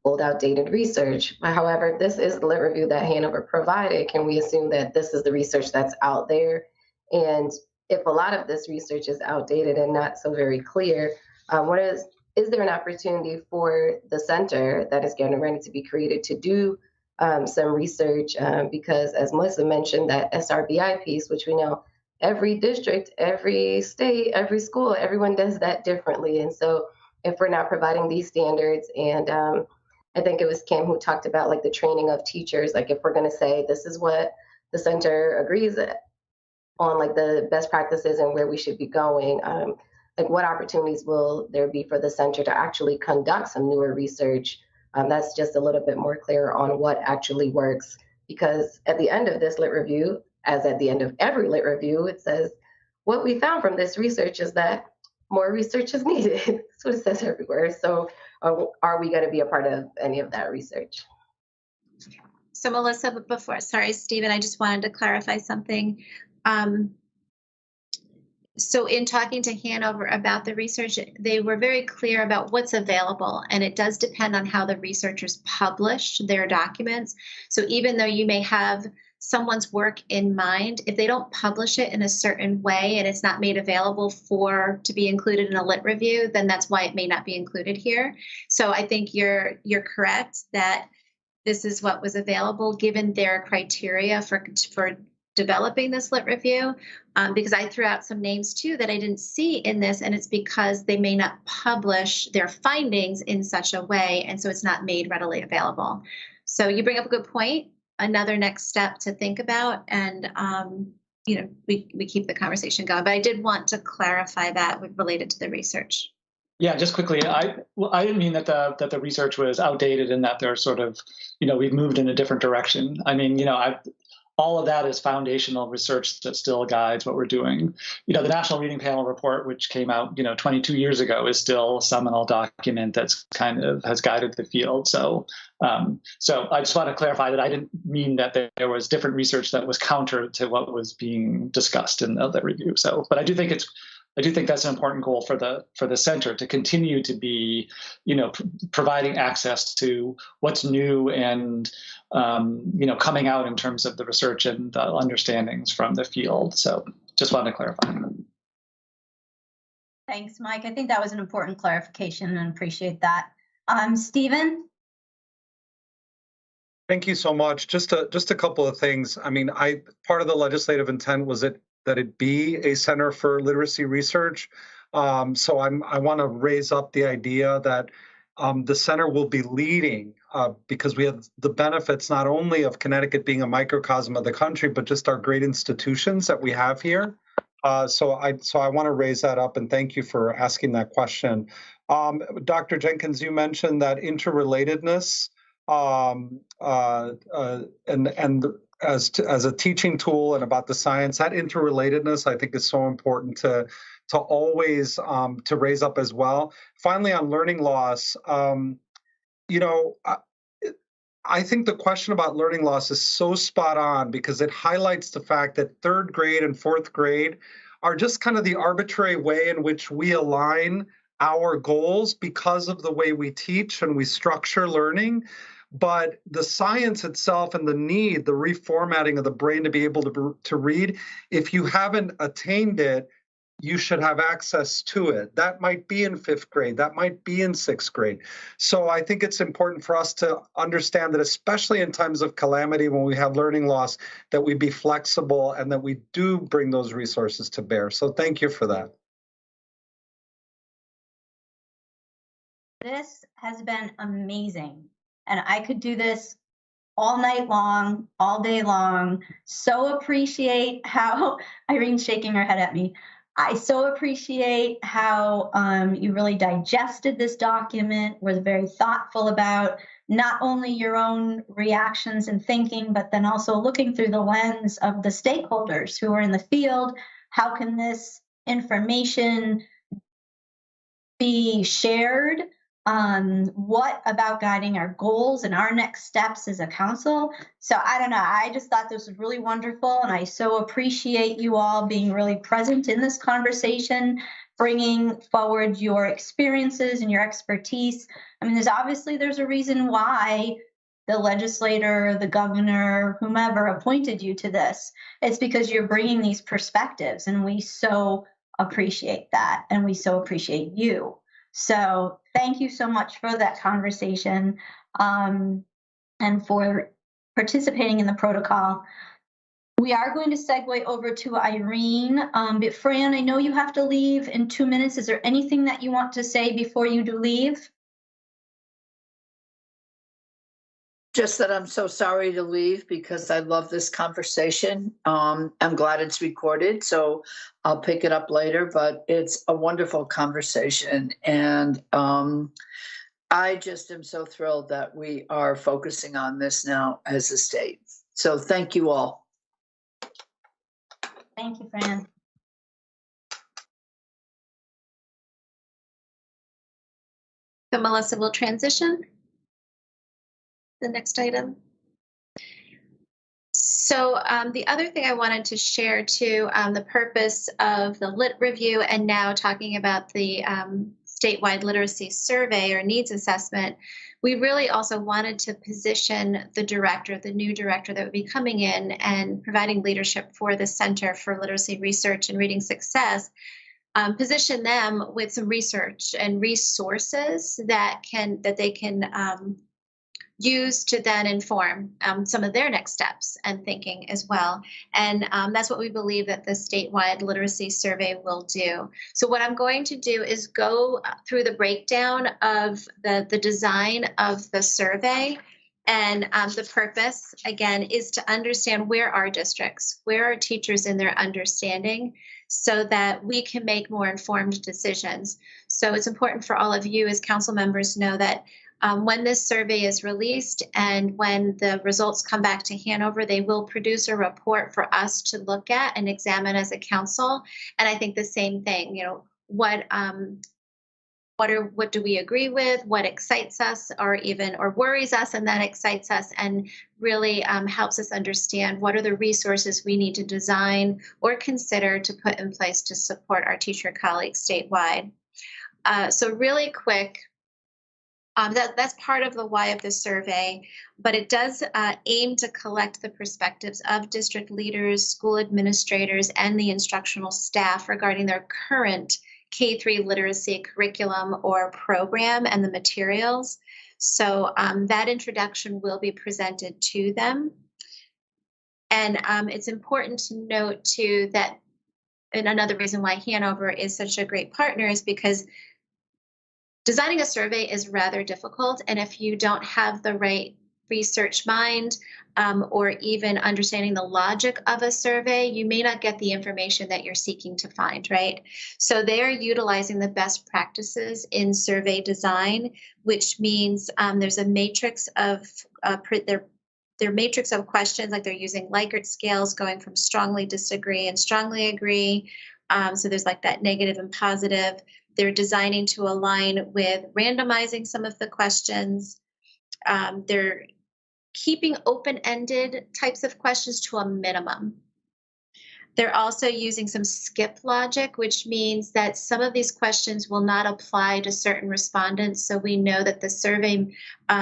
old, outdated research. However, this is the lit review that Hanover provided. Can we assume that this is the research that's out there? And if a lot of this research is outdated and not so very clear, is there an opportunity for the center that is getting ready to be created to do some research? Because as Melissa mentioned, that SRBI piece, which we know every district, every state, every school, everyone does that differently. And so if we're not providing these standards, and I think it was Kim who talked about like the training of teachers, like if we're going to say this is what the center agrees on, like the best practices and where we should be going, like what opportunities will there be for the center to actually conduct some newer research that's just a little bit more clear on what actually works? Because at the end of this lit review, as at the end of every lit review, it says, what we found from this research is that more research is needed. That's what it says everywhere. So are we going to be a part of any of that research? So Melissa, sorry, Stephen, I just wanted to clarify something. So in talking to Hanover about the research, they were very clear about what's available, and it does depend on how the researchers publish their documents. So even though you may have someone's work in mind, if they don't publish it in a certain way and it's not made available to be included in a lit review, then that's why it may not be included here. So I think you're correct that this is what was available given their criteria for developing this lit review, because I threw out some names too that I didn't see in this, and it's because they may not publish their findings in such a way, and so it's not made readily available. So you bring up a good point. Another next step to think about, and we keep the conversation going. But I did want to clarify that related to the research. Yeah, just quickly, I didn't mean that the research was outdated and that they're sort of, we've moved in a different direction. I mean, all of that is foundational research that still guides what we're doing. The National Reading Panel report, which came out, 22 years ago, is still a seminal document that's kind of has guided the field. So I just want to clarify that I didn't mean that there was different research that was counter to what was being discussed in the review. So, but I do think that's an important goal for the center to continue to be, providing access to what's new and, coming out in terms of the research and the understandings from the field. So just wanted to clarify. Thanks, Mike. I think that was an important clarification and appreciate that. Stephen? Thank you so much. Just a couple of things. I mean, part of the legislative intent was that it be a center for literacy research. So I want to raise up the idea that the center will be leading because we have the benefits not only of Connecticut being a microcosm of the country, but just our great institutions that we have here. So I want to raise that up, and thank you for asking that question. Dr. Jenkins, you mentioned that interrelatedness and as a teaching tool and about the science, that interrelatedness I think is so important to always to raise up as well. Finally, on learning loss, I think the question about learning loss is so spot on because it highlights the fact that third grade and fourth grade are just kind of the arbitrary way in which we align our goals because of the way we teach and we structure learning. but the science itself and the need, the reformatting of the brain to be able to read, if you haven't attained it, you should have access to it. That might be in 5th grade. That might be in 6th grade. So I think it's important for us to understand that, especially in times of calamity, when we have learning loss, that we be flexible and that we do bring those resources to bear. So thank you for that. This has been amazing. And I could do this all night long, all day long. So appreciate how Irene's shaking her head at me. I so appreciate how you really digested this document, was very thoughtful about not only your own reactions and thinking, but then also looking through the lens of the stakeholders who are in the field. How can this information be shared? What about guiding our goals and our next steps as a council? So I don't know, I just thought this was really wonderful, and I so appreciate you all being really present in this conversation, bringing forward your experiences and your expertise. I mean, there's a reason why the legislator, the governor, whomever appointed you to this. It's because you're bringing these perspectives, and we so appreciate that, and we so appreciate you. So thank you so much for that conversation and for participating in the protocol. We are going to segue over to Irene, but Fran, I know you have to leave in 2 minutes. Is there anything that you want to say before you do leave? Just that I'm so sorry to leave because I love this conversation. I'm glad it's recorded, so I'll pick it up later, but it's a wonderful conversation. And I just am so thrilled that we are focusing on this now as a state. So thank you all. Thank you, Fran. So Melissa will transition. The next item. So the other thing I wanted to share too, the purpose of the lit review and now talking about the statewide literacy survey or needs assessment, we really also wanted to position the director, the new director that would be coming in and providing leadership for the Center for Literacy Research and Reading Success, position them with some research and resources that they can use to then inform some of their next steps and thinking as well. And that's what we believe that the statewide literacy survey will do. So what I'm going to do is go through the breakdown of the design of the survey. And the purpose, again, is to understand where are districts, where are teachers in their understanding, so that we can make more informed decisions. So it's important for all of you as council members know that when this survey is released and when the results come back to Hanover, they will produce a report for us to look at and examine as a council. And I think the same thing, you know, what do we agree with, what excites us or worries us, and that excites us and really helps us understand what are the resources we need to design or consider to put in place to support our teacher colleagues statewide. So really quick, that's part of the why of the survey, but it does aim to collect the perspectives of district leaders, school administrators, and the instructional staff regarding their current K-3 literacy curriculum or program and the materials. So that introduction will be presented to them. And it's important to note too that, and another reason why Hanover is such a great partner is because designing a survey is rather difficult, and if you don't have the right research mind or even understanding the logic of a survey, you may not get the information that you're seeking to find, right? So they are utilizing the best practices in survey design, which means there's a matrix of their matrix of questions, like they're using Likert scales going from strongly disagree and strongly agree. So there's like that negative and positive. They're designing to align with randomizing some of the questions. They're keeping open-ended types of questions to a minimum. They're also using some skip logic, which means that some of these questions will not apply to certain respondents. So we know that the survey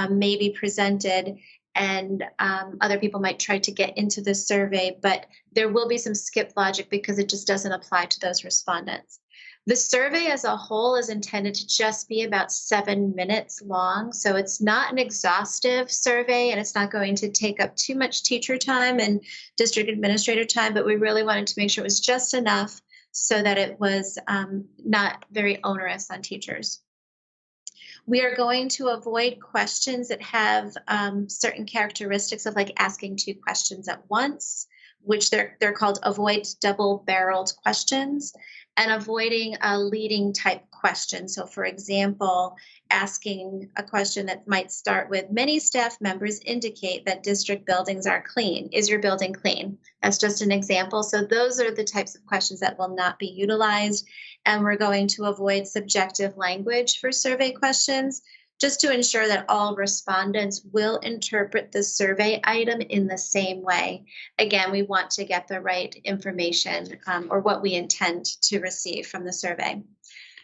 may be presented and other people might try to get into the survey, but there will be some skip logic because it just doesn't apply to those respondents. The survey as a whole is intended to just be about 7 minutes long. So it's not an exhaustive survey and it's not going to take up too much teacher time and district administrator time, but we really wanted to make sure it was just enough so that it was not very onerous on teachers. We are going to avoid questions that have certain characteristics of like asking 2 questions at once, which they're called avoid double-barreled questions, and avoiding a leading type question. So for example, asking a question that might start with many staff members indicate that district buildings are clean. Is your building clean? That's just an example. So those are the types of questions that will not be utilized. And we're going to avoid subjective language for survey questions, just to ensure that all respondents will interpret the survey item in the same way. Again, we want to get the right information or what we intend to receive from the survey.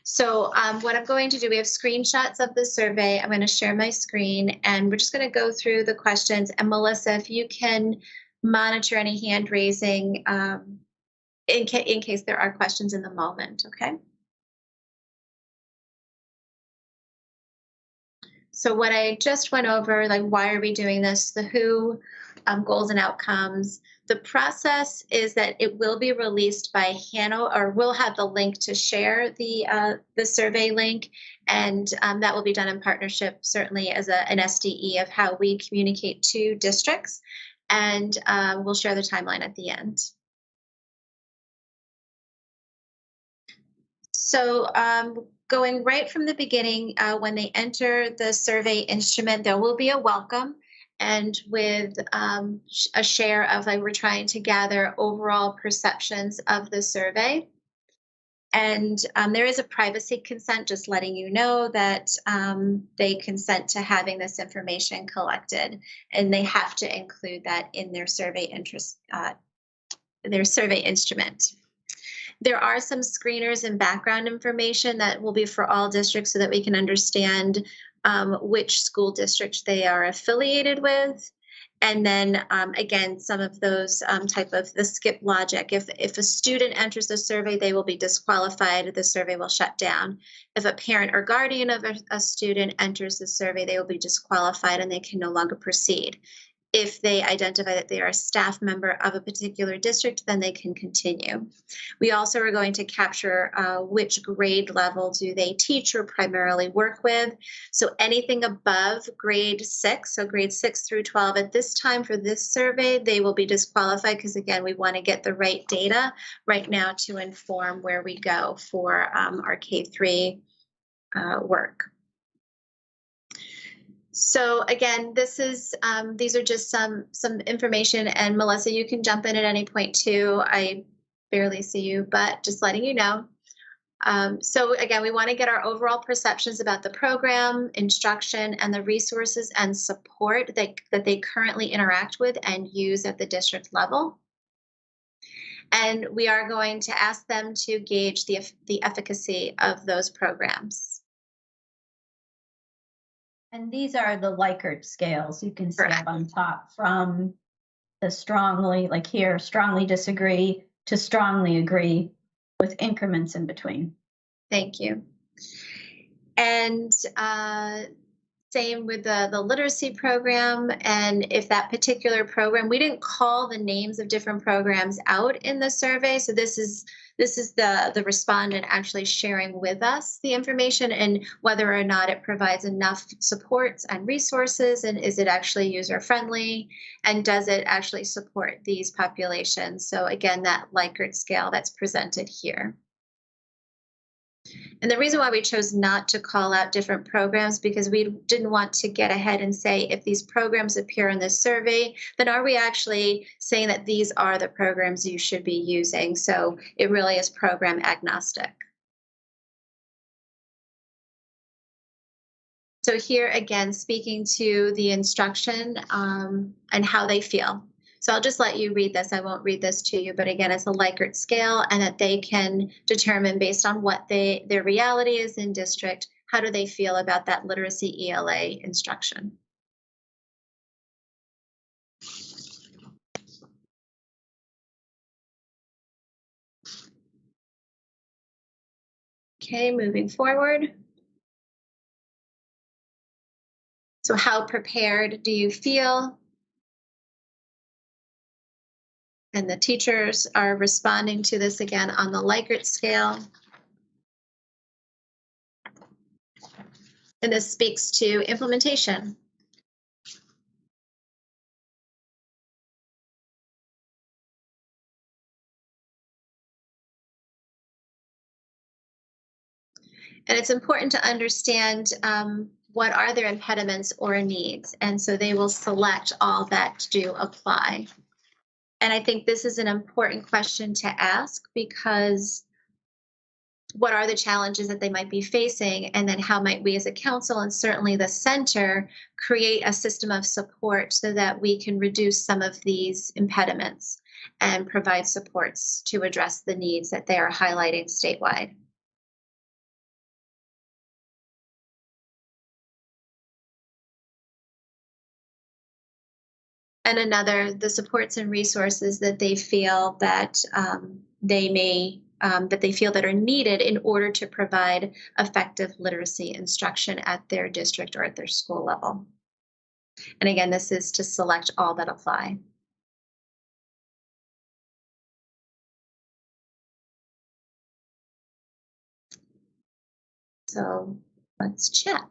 So what I'm going to do, we have screenshots of the survey. I'm going to share my screen and we're just going to go through the questions. And Melissa, if you can monitor any hand raising in case there are questions in the moment, okay? So what I just went over, like why are we doing this, the who, goals and outcomes. The process is that it will be released by Hannah, or we'll have the link to share the survey link, and that will be done in partnership, certainly as an SDE of how we communicate to districts, and we'll share the timeline at the end. So going right from the beginning, when they enter the survey instrument, there will be a welcome, and with a share of like we're trying to gather overall perceptions of the survey. And there is a privacy consent, just letting you know that they consent to having this information collected, and they have to include that in their survey instrument. There are some screeners and background information that will be for all districts so that we can understand which school district they are affiliated with. And then again, some of those type of the skip logic. If a student enters the survey, they will be disqualified. The survey will shut down. If a parent or guardian of a student enters the survey, they will be disqualified and they can no longer proceed. If they identify that they are a staff member of a particular district, then they can continue. We also are going to capture which grade level do they teach or primarily work with. So anything above grade 6, so grade 6 through 12 at this time for this survey, they will be disqualified because again, we want to get the right data right now to inform where we go for our K-3 work. So again, this is these are just some information, and Melissa, you can jump in at any point too. I barely see you, but just letting you know. So again, we want to get our overall perceptions about the program, instruction, and the resources and support that they currently interact with and use at the district level. And we are going to ask them to gauge the efficacy of those programs. And these are the Likert scales you can see up on top, from the strongly, like here, strongly disagree to strongly agree, with increments in between. Thank you. And same with the literacy program. And if that particular program, we didn't call the names of different programs out in the survey. So this is the respondent actually sharing with us the information and whether or not it provides enough supports and resources, and is it actually user friendly, and does it actually support these populations. So again, that Likert scale that's presented here. And the reason why we chose not to call out different programs, because we didn't want to get ahead and say, if these programs appear in this survey, then are we actually saying that these are the programs you should be using? So it really is program agnostic. So here again, speaking to the instruction and how they feel. So I'll just let you read this. I won't read this to you, but again, it's a Likert scale, and that they can determine based on what their reality is in district, how do they feel about that literacy ELA instruction. Okay, moving forward. So how prepared do you feel? And the teachers are responding to this again on the Likert scale. And this speaks to implementation. And it's important to understand what are their impediments or needs. And so they will select all that do apply. And I think this is an important question to ask, because what are the challenges that they might be facing? And then how might we as a council, and certainly the center, create a system of support so that we can reduce some of these impediments and provide supports to address the needs that they are highlighting statewide. And another, the supports and resources that they feel that that they feel that are needed in order to provide effective literacy instruction at their district or at their school level. And again, this is to select all that apply. So let's chat.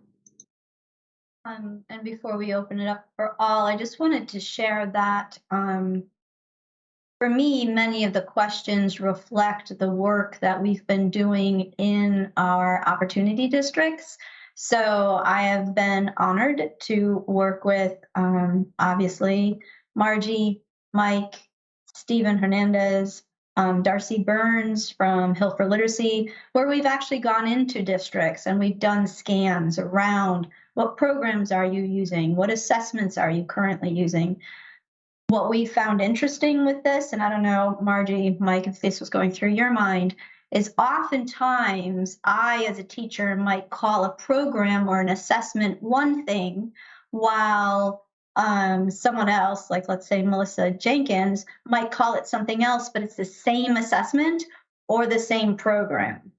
And before we open it up for all, I just wanted to share that for me, many of the questions reflect the work that we've been doing in our opportunity districts. So I have been honored to work with, obviously, Margie, Mike, Stephen Hernandez, Darcy Burns from Hill for Literacy, where we've actually gone into districts and we've done scans around what programs are you using, what assessments are you currently using. What we found interesting with this, and I don't know, Margie, Mike, if this was going through your mind, is oftentimes I, as a teacher, might call a program or an assessment one thing, while someone else, like let's say Melissa Jenkins, might call it something else, but it's the same assessment or the same program.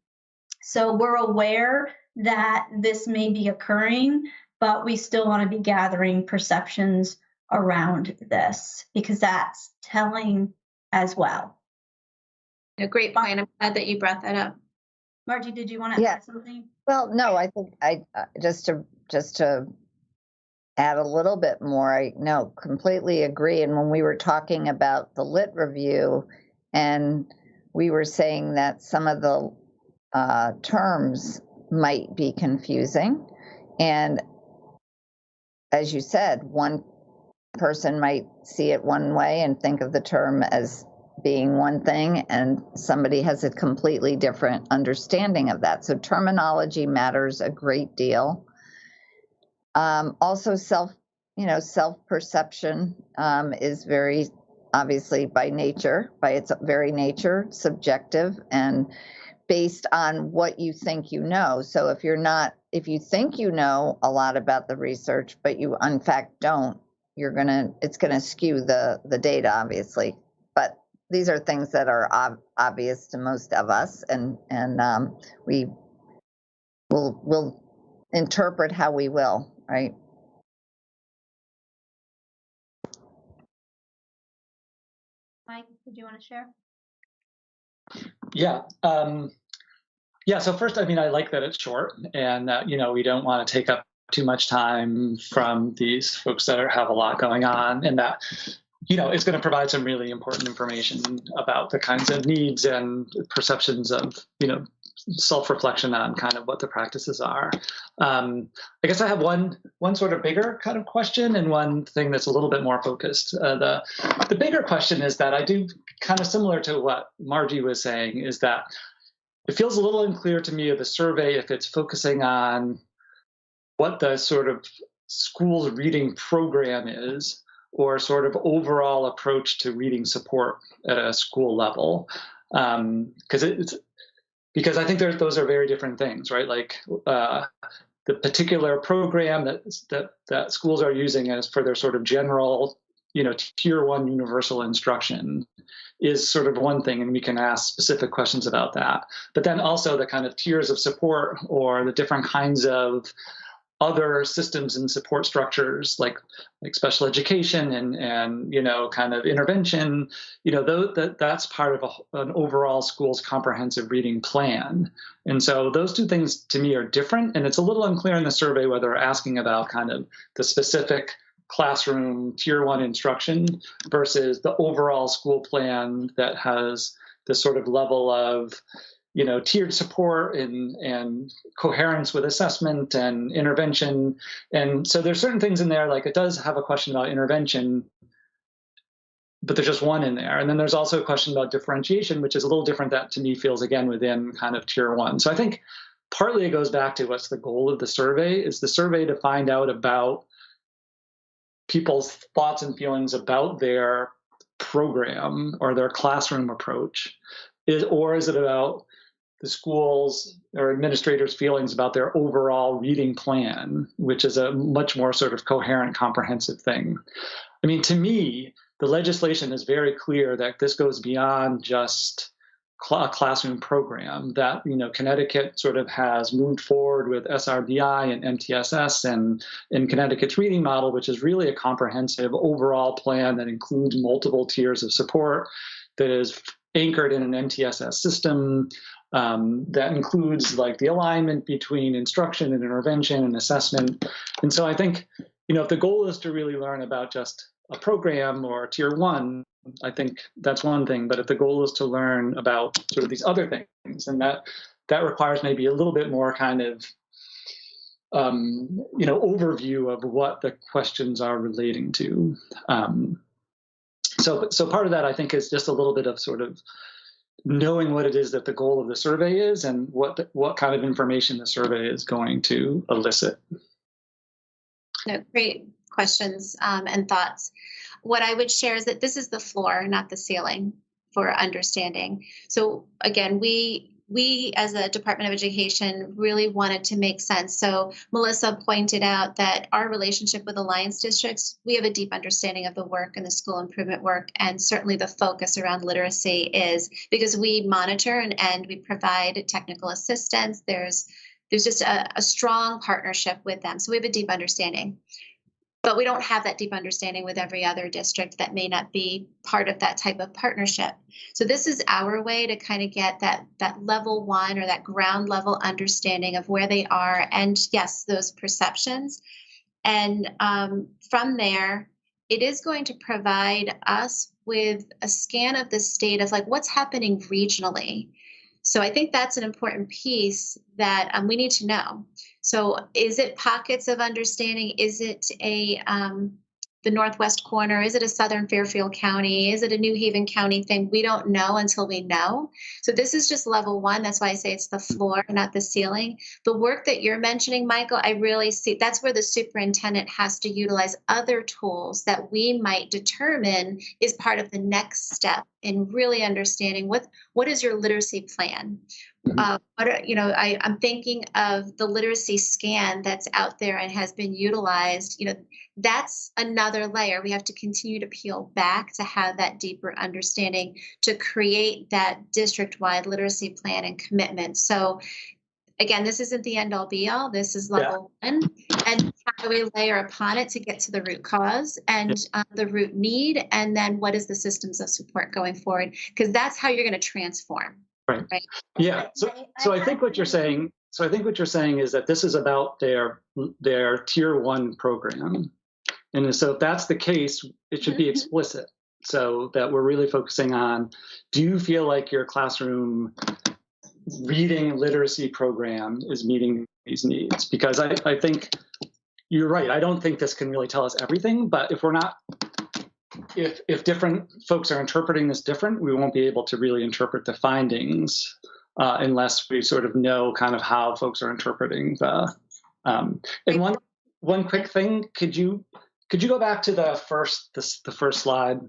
So we're aware that this may be occurring, but we still want to be gathering perceptions around this, because that's telling as well. A great point. I'm glad that you brought that up. Margie, did you want to add something? Well, no, I think I just to add a little bit more, I completely agree. And when we were talking about the lit review, and we were saying that some of the terms might be confusing, and as you said, one person might see it one way and think of the term as being one thing, and somebody has a completely different understanding of that. So terminology matters a great deal. Also, self-perception is very, obviously by its very nature, subjective and based on what you think you know. So if you think you know a lot about the research, but you in fact don't, it's gonna skew the data, obviously. But these are things that are obvious to most of us, and we will interpret how we will, right? Mike, did you want to share? Yeah. So first, I like that it's short, and we don't want to take up too much time from these folks that have a lot going on, and that it's going to provide some really important information about the kinds of needs and perceptions of self-reflection on kind of what the practices are. I guess I have one sort of bigger kind of question and one thing that's a little bit more focused. The bigger question is that I do kind of similar to what Margie was saying, is that it feels a little unclear to me of the survey if it's focusing on what the sort of school's reading program is, or sort of overall approach to reading support at a school level? Because I think those are very different things, right? Like the particular program that schools are using as for their sort of general, tier 1 universal instruction is sort of one thing, and we can ask specific questions about that. But then also the kind of tiers of support or the different kinds of other systems and support structures like special education and kind of intervention, that's part of an overall school's comprehensive reading plan. And so those two things to me are different, and it's a little unclear in the survey whether we're asking about kind of the specific classroom tier 1 instruction versus the overall school plan that has this sort of level of tiered support and coherence with assessment and intervention. And so there's certain things in there, like it does have a question about intervention, but there's just one in there. And then there's also a question about differentiation, which is a little different, that to me feels again within kind of tier 1. So I think partly it goes back to what's the goal of the survey. Is the survey to find out about people's thoughts and feelings about their program or their classroom approach? Or is it about the schools or administrators' feelings about their overall reading plan, which is a much more sort of coherent, comprehensive thing? I mean, to me, the legislation is very clear that this goes beyond just a classroom program, that, Connecticut sort of has moved forward with SRBI and MTSS and in Connecticut's reading model, which is really a comprehensive overall plan that includes multiple tiers of support, that is anchored in an MTSS system, that includes like the alignment between instruction and intervention and assessment. And so I think, if the goal is to really learn about just a program or tier 1, I think that's one thing. But if the goal is to learn about sort of these other things, and that requires maybe a little bit more kind of, overview of what the questions are relating to. So part of that, I think, is just a little bit of sort of knowing what it is that the goal of the survey is and what kind of information the survey is going to elicit. No, great questions and thoughts. What I would share is that this is the floor, not the ceiling, for understanding. So again, we as a Department of Education really wanted to make sense. So Melissa pointed out that our relationship with Alliance districts, we have a deep understanding of the work and the school improvement work, and certainly the focus around literacy is because we monitor and we provide technical assistance. There's just a strong partnership with them. So we have a deep understanding. But we don't have that deep understanding with every other district that may not be part of that type of partnership. So this is our way to kind of get that level 1 or that ground level understanding of where they are, and yes, those perceptions. And from there, it is going to provide us with a scan of the state of like what's happening regionally. So I think that's an important piece that we need to know. So is it pockets of understanding? Is it the Northwest corner? Is it a Southern Fairfield County? Is it a New Haven County thing? We don't know until we know. So this is just level 1. That's why I say it's the floor, not the ceiling. The work that you're mentioning, Michael, I really see that's where the superintendent has to utilize other tools that we might determine is part of the next step in really understanding what is your literacy plan. I'm thinking of the literacy scan that's out there and has been utilized. That's another layer. We have to continue to peel back to have that deeper understanding to create that district-wide literacy plan and commitment. So again, this isn't the end all be all. This is level 1. And how do we layer upon it to get to the root cause and the root need? And then what is the systems of support going forward? Because that's how you're going to transform. Right. Yeah. So I think what you're saying. So I think what you're saying is that this is about their tier 1 program, and so if that's the case, it should be explicit, so that we're really focusing on: do you feel like your classroom reading literacy program is meeting these needs? Because I think you're right. I don't think this can really tell us everything, but if we're not. If different folks are interpreting this different, we won't be able to really interpret the findings unless we sort of know kind of how folks are interpreting the. And one quick thing, could you Could you go back to the first slide?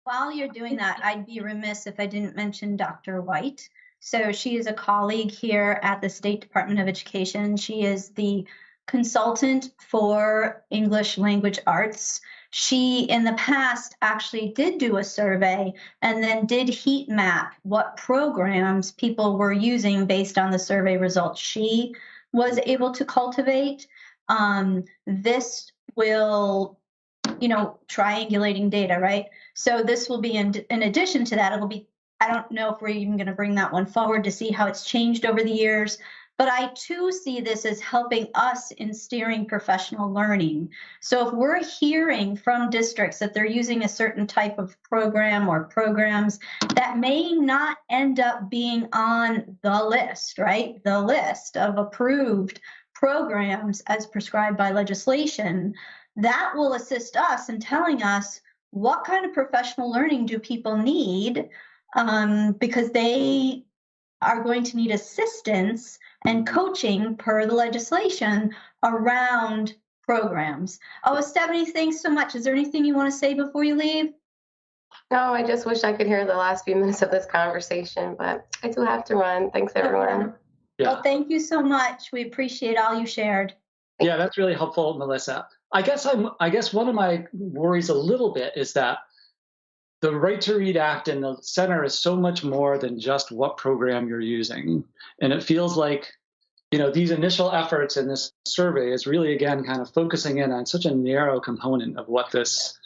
While you're doing that, I'd be remiss if I didn't mention Dr. White. So she is a colleague here at the State Department of Education. She is the consultant for English language arts. She, in the past, actually did do a survey and then did heat map what programs people were using based on the survey results she was able to cultivate. This will, triangulating data, right? So this will be in addition to that, it'll be, I don't know if we're even going to bring that one forward to see how it's changed over the years, but I too see this as helping us in steering professional learning. So if we're hearing from districts that they're using a certain type of program or programs that may not end up being on the list, right? The list of approved programs as prescribed by legislation, that will assist us in telling us what kind of professional learning do people need, because they are going to need assistance and coaching per the legislation around programs. Oh, Stephanie, thanks so much. Is there anything you want to say before you leave? No, I just wish I could hear the last few minutes of this conversation, but I do have to run. Thanks, everyone. Yeah. Well, thank you so much. We appreciate all you shared. Yeah, that's really helpful, Melissa. I guess one of my worries a little bit is that the Right to Read Act in the center is so much more than just what program you're using. And it feels like, these initial efforts in this survey is really, again, kind of focusing in on such a narrow component of what this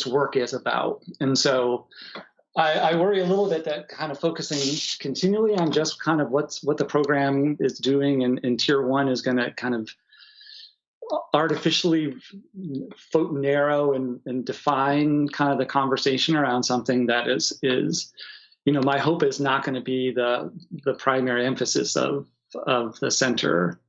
work is about. And so I worry a little bit that kind of focusing continually on just kind of what the program is doing in Tier 1 is going to kind of artificially narrow and define kind of the conversation around something that is my hope is not going to be the primary emphasis of the center.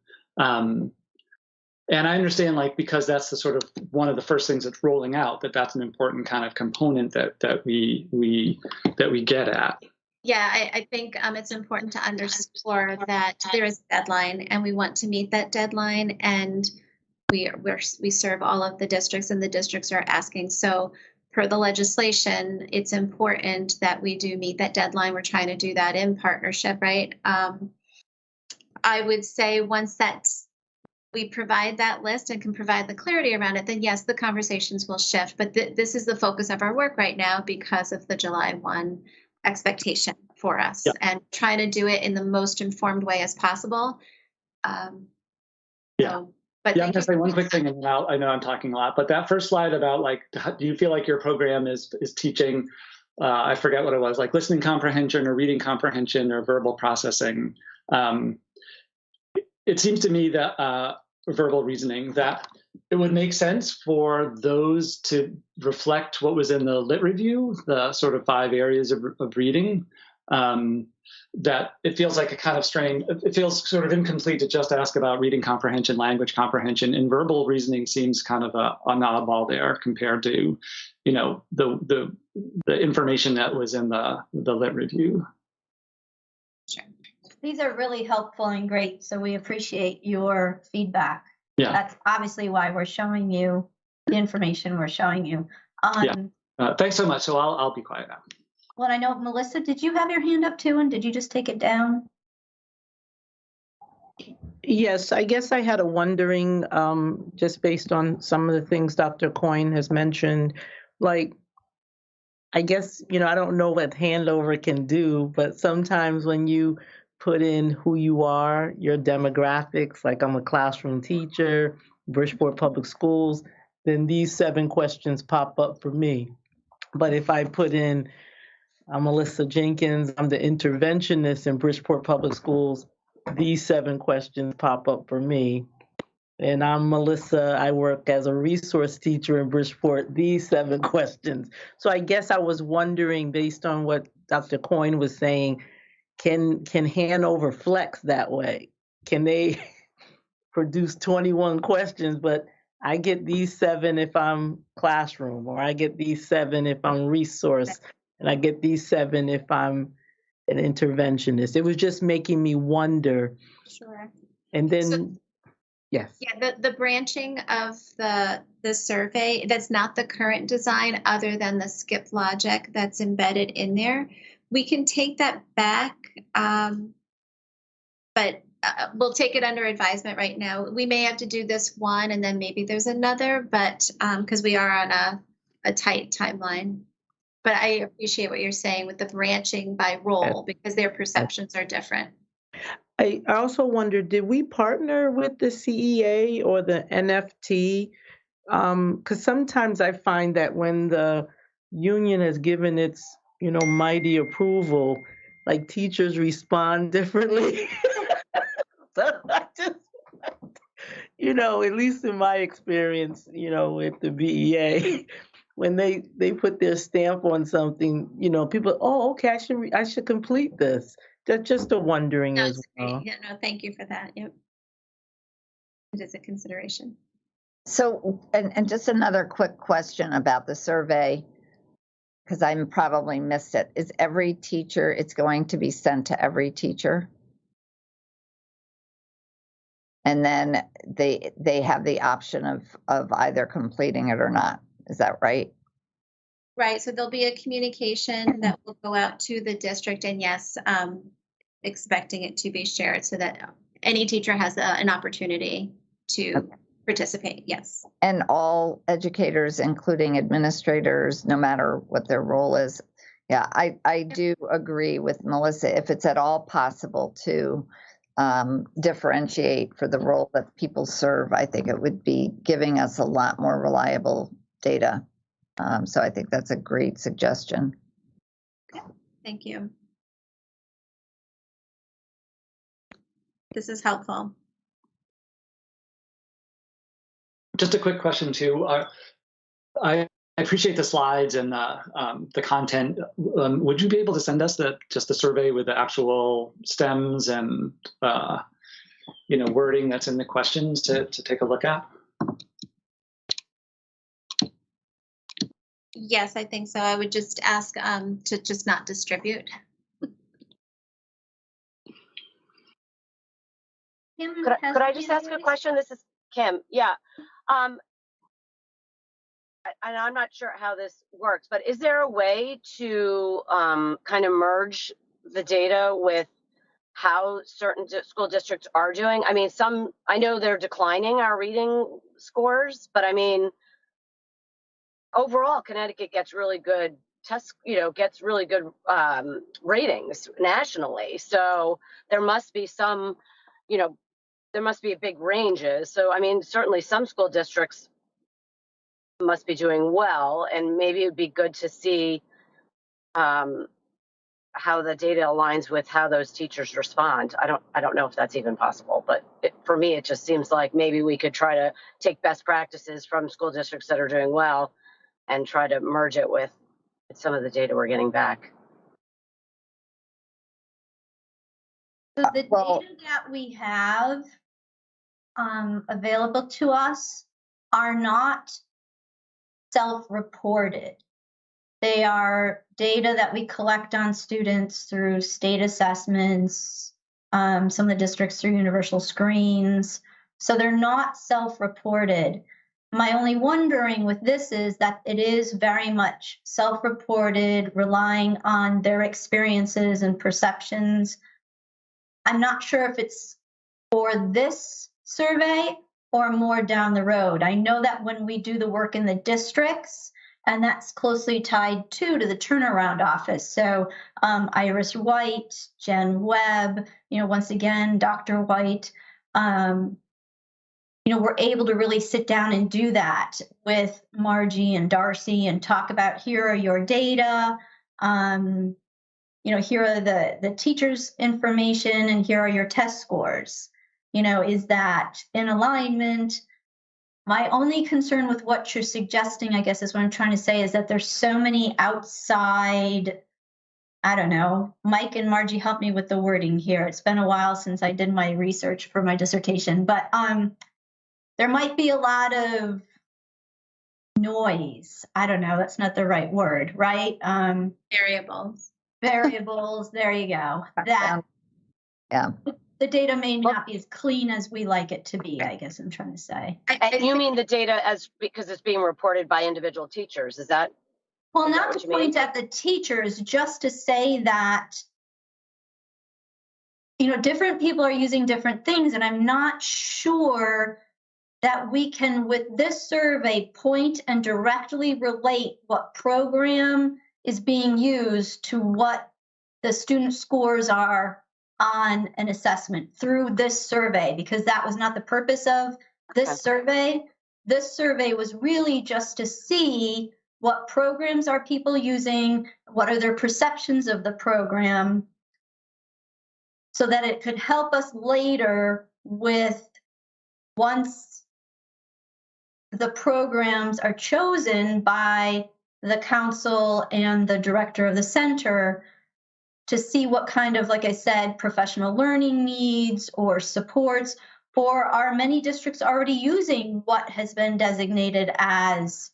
And I understand, because that's the sort of one of the first things that's rolling out, that's an important kind of component that we get at. Yeah, I think it's important to underscore that there is a deadline, and we want to meet that deadline, and we serve all of the districts, and the districts are asking. So per the legislation, it's important that we do meet that deadline. We're trying to do that in partnership, right? I would say once we provide that list and can provide the clarity around it, then yes, the conversations will shift. But this is the focus of our work right now because of the July 1 expectation for us, and trying to do it in the most informed way as possible. I'm going to say one quick thing, and I know I'm talking a lot, but that first slide about do you feel like your program is teaching, I forget what it was, like listening comprehension or reading comprehension or verbal processing. It seems to me that verbal reasoning, that it would make sense for those to reflect what was in the lit review, the sort of 5 areas of reading. That it feels like a kind of strange, it feels sort of incomplete to just ask about reading comprehension, language comprehension, and verbal reasoning seems kind of an oddball there compared to, the information that was in the lit review. Sure. These are really helpful and great, so we appreciate your feedback. Yeah. That's obviously why we're showing you the information we're showing you. Thanks so much. So I'll be quiet now. Well, I know, Melissa, did you have your hand up too, and did you just take it down? Yes, I guess I had a wondering, just based on some of the things Dr. Coyne has mentioned, I guess, I don't know what handover can do, but sometimes when you put in who you are, your demographics, like I'm a classroom teacher, Bridgeport Public Schools, then these 7 questions pop up for me. But if I put in, I'm Alyssa Jenkins, I'm the interventionist in Bridgeport Public Schools, these 7 questions pop up for me. And I'm Melissa, I work as a resource teacher in Bridgeport, these 7 questions. So I guess I was wondering, based on what Dr. Coyne was saying, can Hanover flex that way? Can they produce 21 questions, but I get these 7 if I'm classroom, or I get these 7 if I'm resource, and I get these 7 if I'm an interventionist? It was just making me wonder. Sure. And then Yes. Yeah, the branching of the survey, that's not the current design other than the skip logic that's embedded in there. We can take that back, but we'll take it under advisement right now. We may have to do this one and then maybe there's another, but because we are on a tight timeline. But I appreciate what you're saying with the branching by role because their perceptions are different. I also wonder, did we partner with the CEA or the NFT? Because sometimes I find that when the union has given its, mighty approval, like teachers respond differently. So I just, at least in my experience, with the BEA, when they put their stamp on something, people, oh, okay, I should complete this. That's just a wondering No, as it's well. great. Yeah, no, thank you for that. Yep. It is a consideration. So, and just another quick question about the survey, because I probably missed it. Is every teacher, it's going to be sent to every teacher? And then they have the option of either completing it or not. Is that right? Right. So there'll be a communication that will go out to the district, and yes, expecting it to be shared so that any teacher has an opportunity to participate. Yes. And all educators, including administrators, no matter what their role is. Yeah, I do agree with Melissa. If it's at all possible to differentiate for the role that people serve, I think it would be giving us a lot more reliable data. So I think that's a great suggestion. Thank you. This is helpful. Just a quick question too. I appreciate the slides and the content. Would you be able to send us just the survey with the actual stems and wording that's in the questions to take a look at? Yes, I think so. I would just ask to just not distribute. Could I just ask a question? This is Kim. Yeah. And I'm not sure how this works, but is there a way to kind of merge the data with how certain school districts are doing? I mean, I know they're declining our reading scores, but I mean, overall, Connecticut gets really good gets really good ratings nationally. So there must be there must be big ranges. So, I mean, certainly some school districts must be doing well, and maybe it'd be good to see how the data aligns with how those teachers respond. I don't know if that's even possible, but for me, it just seems like maybe we could try to take best practices from school districts that are doing well and try to merge it with some of the data we're getting back. So the data that we have available to us are not self-reported. They are data that we collect on students through state assessments, some of the districts through universal screens. So they're not self-reported. My only wondering with this is that it is very much self-reported, relying on their experiences and perceptions. I'm not sure if it's for this survey or more down the road. I know that when we do the work in the districts, and that's closely tied to the turnaround office. So Iris White, Jen Webb, once again, Dr. White, we're able to really sit down and do that with Margie and Darcy and talk about, here are your data, here are the teachers' information, and here are your test scores. Is that in alignment? My only concern with what you're suggesting, I guess, is what I'm trying to say, is that there's so many outside, I don't know, Mike and Margie, help me with the wording here. It's been a while since I did my research for my dissertation, but there might be a lot of noise. I don't know, that's not the right word, right? Variables. Variables, there you go. That, yeah. the data may not be as clean as we like it to be, I guess I'm trying to say. And you mean the data as because it's being reported by individual teachers? Is that? Well, Is that not what to you mean? point at the teachers, just to say that, different people are using different things, and I'm not sure that we can, with this survey, point and directly relate what program is being used to what the student scores are on an assessment through this survey, because that was not the purpose of this survey. This survey was really just to see what programs are people using, what are their perceptions of the program, so that it could help us later with, once the programs are chosen by the council and the director of the center, to see what kind of, like I said, professional learning needs or supports, or are many districts already using what has been designated as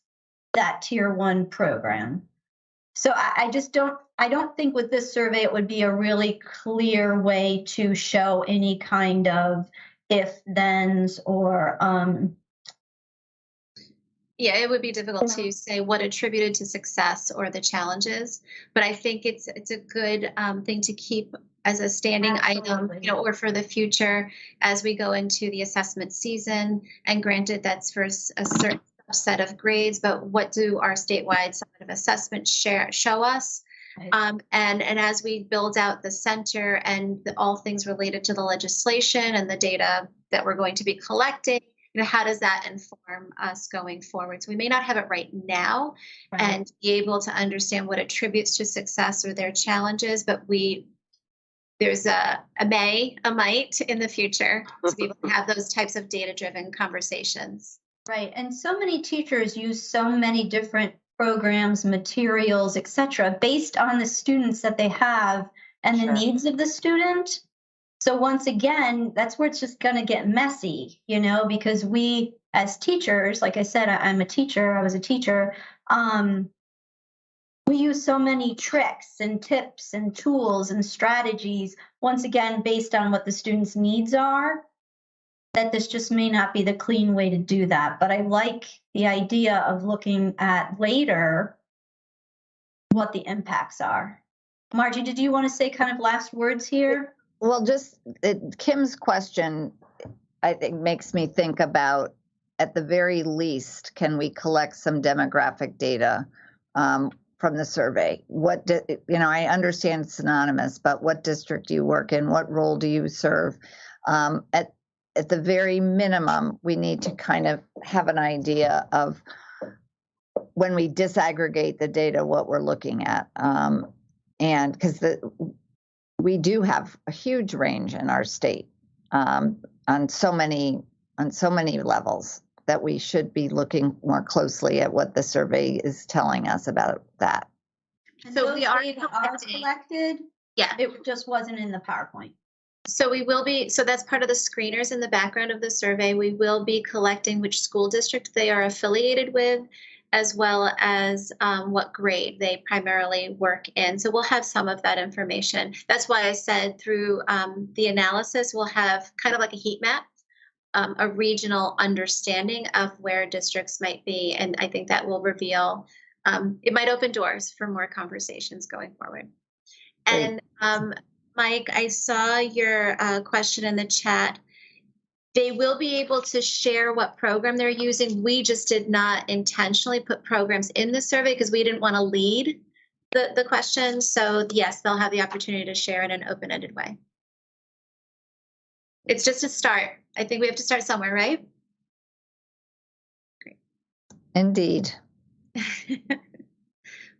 that tier 1 program. So I don't think with this survey it would be a really clear way to show any kind of if-thens or Yeah, it would be difficult to say what attributed to success or the challenges, but I think it's a good thing to keep as a standing item, or for the future as we go into the assessment season. And granted, that's for a certain set of grades, but what do our statewide summative assessments show us? And as we build out the center and all things related to the legislation and the data that we're going to be collecting, how does that inform us going forward? So we may not have it right now and be able to understand what attributes to success or their challenges, but there's a might in the future to be able to have those types of data-driven conversations. Right, and so many teachers use so many different programs, materials, etc., based on the students that they have and the needs of the student. So once again, that's where it's just going to get messy, because we as teachers, like I said, I'm a teacher, I was a teacher, we use so many tricks and tips and tools and strategies, once again, based on what the students' needs are, that this just may not be the clean way to do that. But I like the idea of looking at later what the impacts are. Margie, did you want to say kind of last words here? Well, Kim's question, I think, makes me think about, at the very least, can we collect some demographic data from the survey? I understand it's anonymous, but what district do you work in? What role do you serve? At the very minimum, we need to kind of have an idea of, when we disaggregate the data, what we're looking at. And because we do have a huge range in our state on so many levels, that we should be looking more closely at what the survey is telling us about that. So we are collected. Yeah, it just wasn't in the PowerPoint. So we will be, so that's part of the screeners in the background of the survey. We will be collecting which school district they are affiliated with, as well as what grade they primarily work in. So we'll have some of that information. That's why I said through the analysis, we'll have kind of like a heat map, a regional understanding of where districts might be. And I think that will reveal, it might open doors for more conversations going forward. And Mike, I saw your question in the chat. They will be able to share what program they're using. We just did not intentionally put programs in the survey because we didn't want to lead the question. So yes, they'll have the opportunity to share in an open-ended way. It's just a start. I think we have to start somewhere, right? Great. Indeed.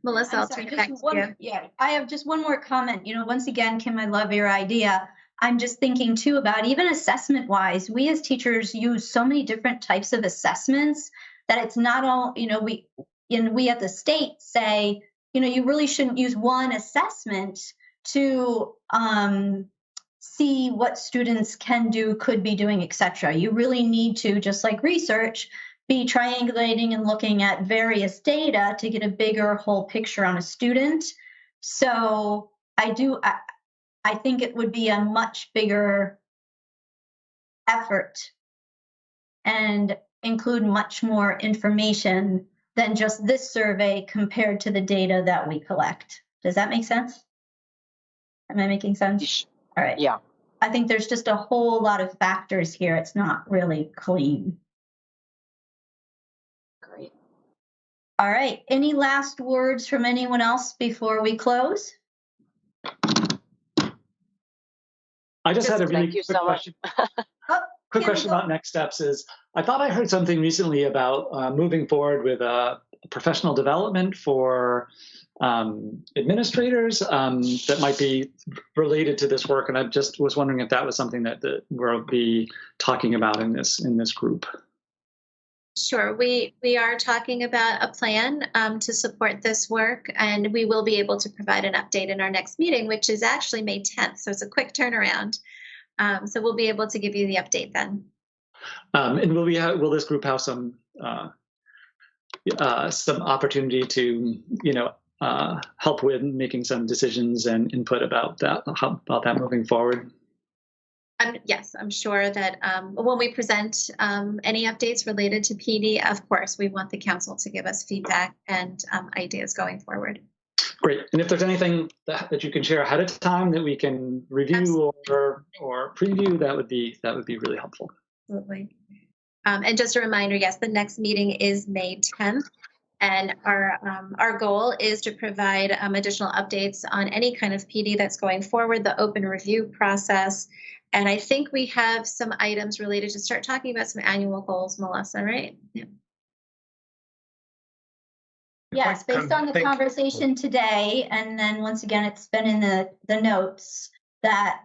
Melissa, I'll turn it back to you. Yeah, I have just one more comment. Once again, Kim, I love your idea. I'm just thinking too about, even assessment wise, we as teachers use so many different types of assessments that it's not all, we at the state say, you really shouldn't use one assessment to see what students can do, could be doing, etc. You really need to, just like research, be triangulating and looking at various data to get a bigger whole picture on a student. So I think it would be a much bigger effort and include much more information than just this survey compared to the data that we collect. Does that make sense? Am I making sense? All right. Yeah. I think there's just a whole lot of factors here. It's not really clean. Great. All right. Any last words from anyone else before we close? I just had a really Thank you quick so much. question. Quick Kim, question go. about next steps is, I thought I heard something recently about moving forward with professional development for administrators that might be related to this work, and I just was wondering if that was something that we'll be talking about in this group. Sure, we are talking about a plan to support this work, and we will be able to provide an update in our next meeting, which is actually May 10th, so it's a quick turnaround. So we'll be able to give you the update then. And will this group have some opportunity to help with making some decisions and input about that moving forward? Yes, I'm sure that when we present any updates related to PD, of course, we want the council to give us feedback and ideas going forward. Great. And if there's anything that you can share ahead of time that we can review or preview, that would be really helpful. Absolutely. And just a reminder, yes, the next meeting is May 10th. And our goal is to provide additional updates on any kind of PD that's going forward, the open review process. And I think we have some items related to start talking about some annual goals, Melissa, right? Yeah. Yes, based on the conversation today, and then once again, it's been in the notes that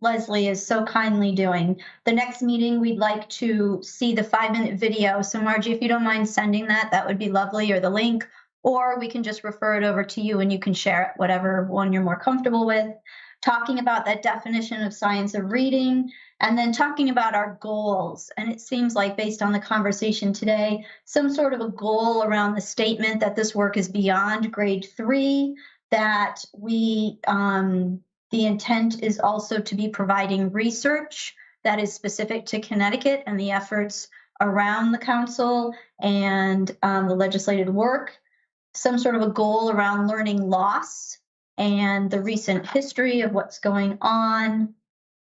Leslie is so kindly doing. The next meeting, we'd like to see the 5-minute video. So Margie, if you don't mind sending that would be lovely, or the link, or we can just refer it over to you and you can share it, whatever one you're more comfortable with. Talking about that definition of science of reading, and then talking about our goals. And it seems like, based on the conversation today, some sort of a goal around the statement that this work is beyond grade 3, that we, the intent is also to be providing research that is specific to Connecticut and the efforts around the council and the legislative work, some sort of a goal around learning loss and the recent history of what's going on.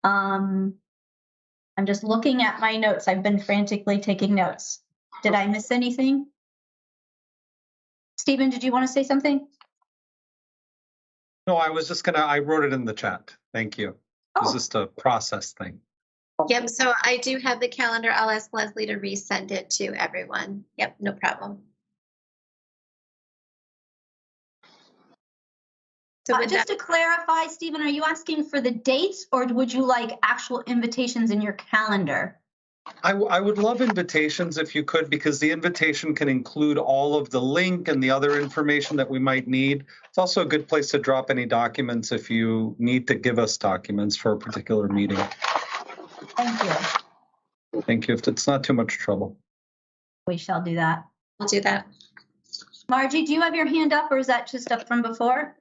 I'm just looking at my notes. I've been frantically taking notes. Did I miss anything? Stephen, did you want to say something? No, I was just I wrote it in the chat. Thank you. It was just a process thing. Yep, so I do have the calendar. I'll ask Leslie to resend it to everyone. Yep, no problem. So just to clarify, Stephen, are you asking for the dates, or would you like actual invitations in your calendar? I would love invitations if you could, because the invitation can include all of the link and the other information that we might need. It's also a good place to drop any documents if you need to give us documents for a particular meeting. Thank you. Thank you. If it's not too much trouble. We shall do that. We'll do that. Margie, do you have your hand up, or is that just up from before?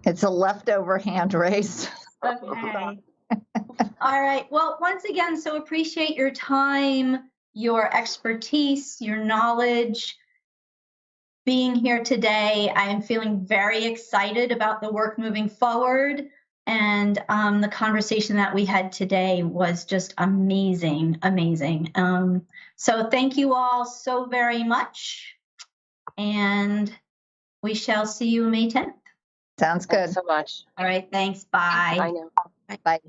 It's a leftover hand raise. Okay. All right. Well, once again, so appreciate your time, your expertise, your knowledge, being here today. I am feeling very excited about the work moving forward. And the conversation that we had today was just amazing, amazing. So thank you all so very much. And we shall see you May 10th. Sounds good. Thanks so much. All right. Thanks. Bye. Bye now. Bye.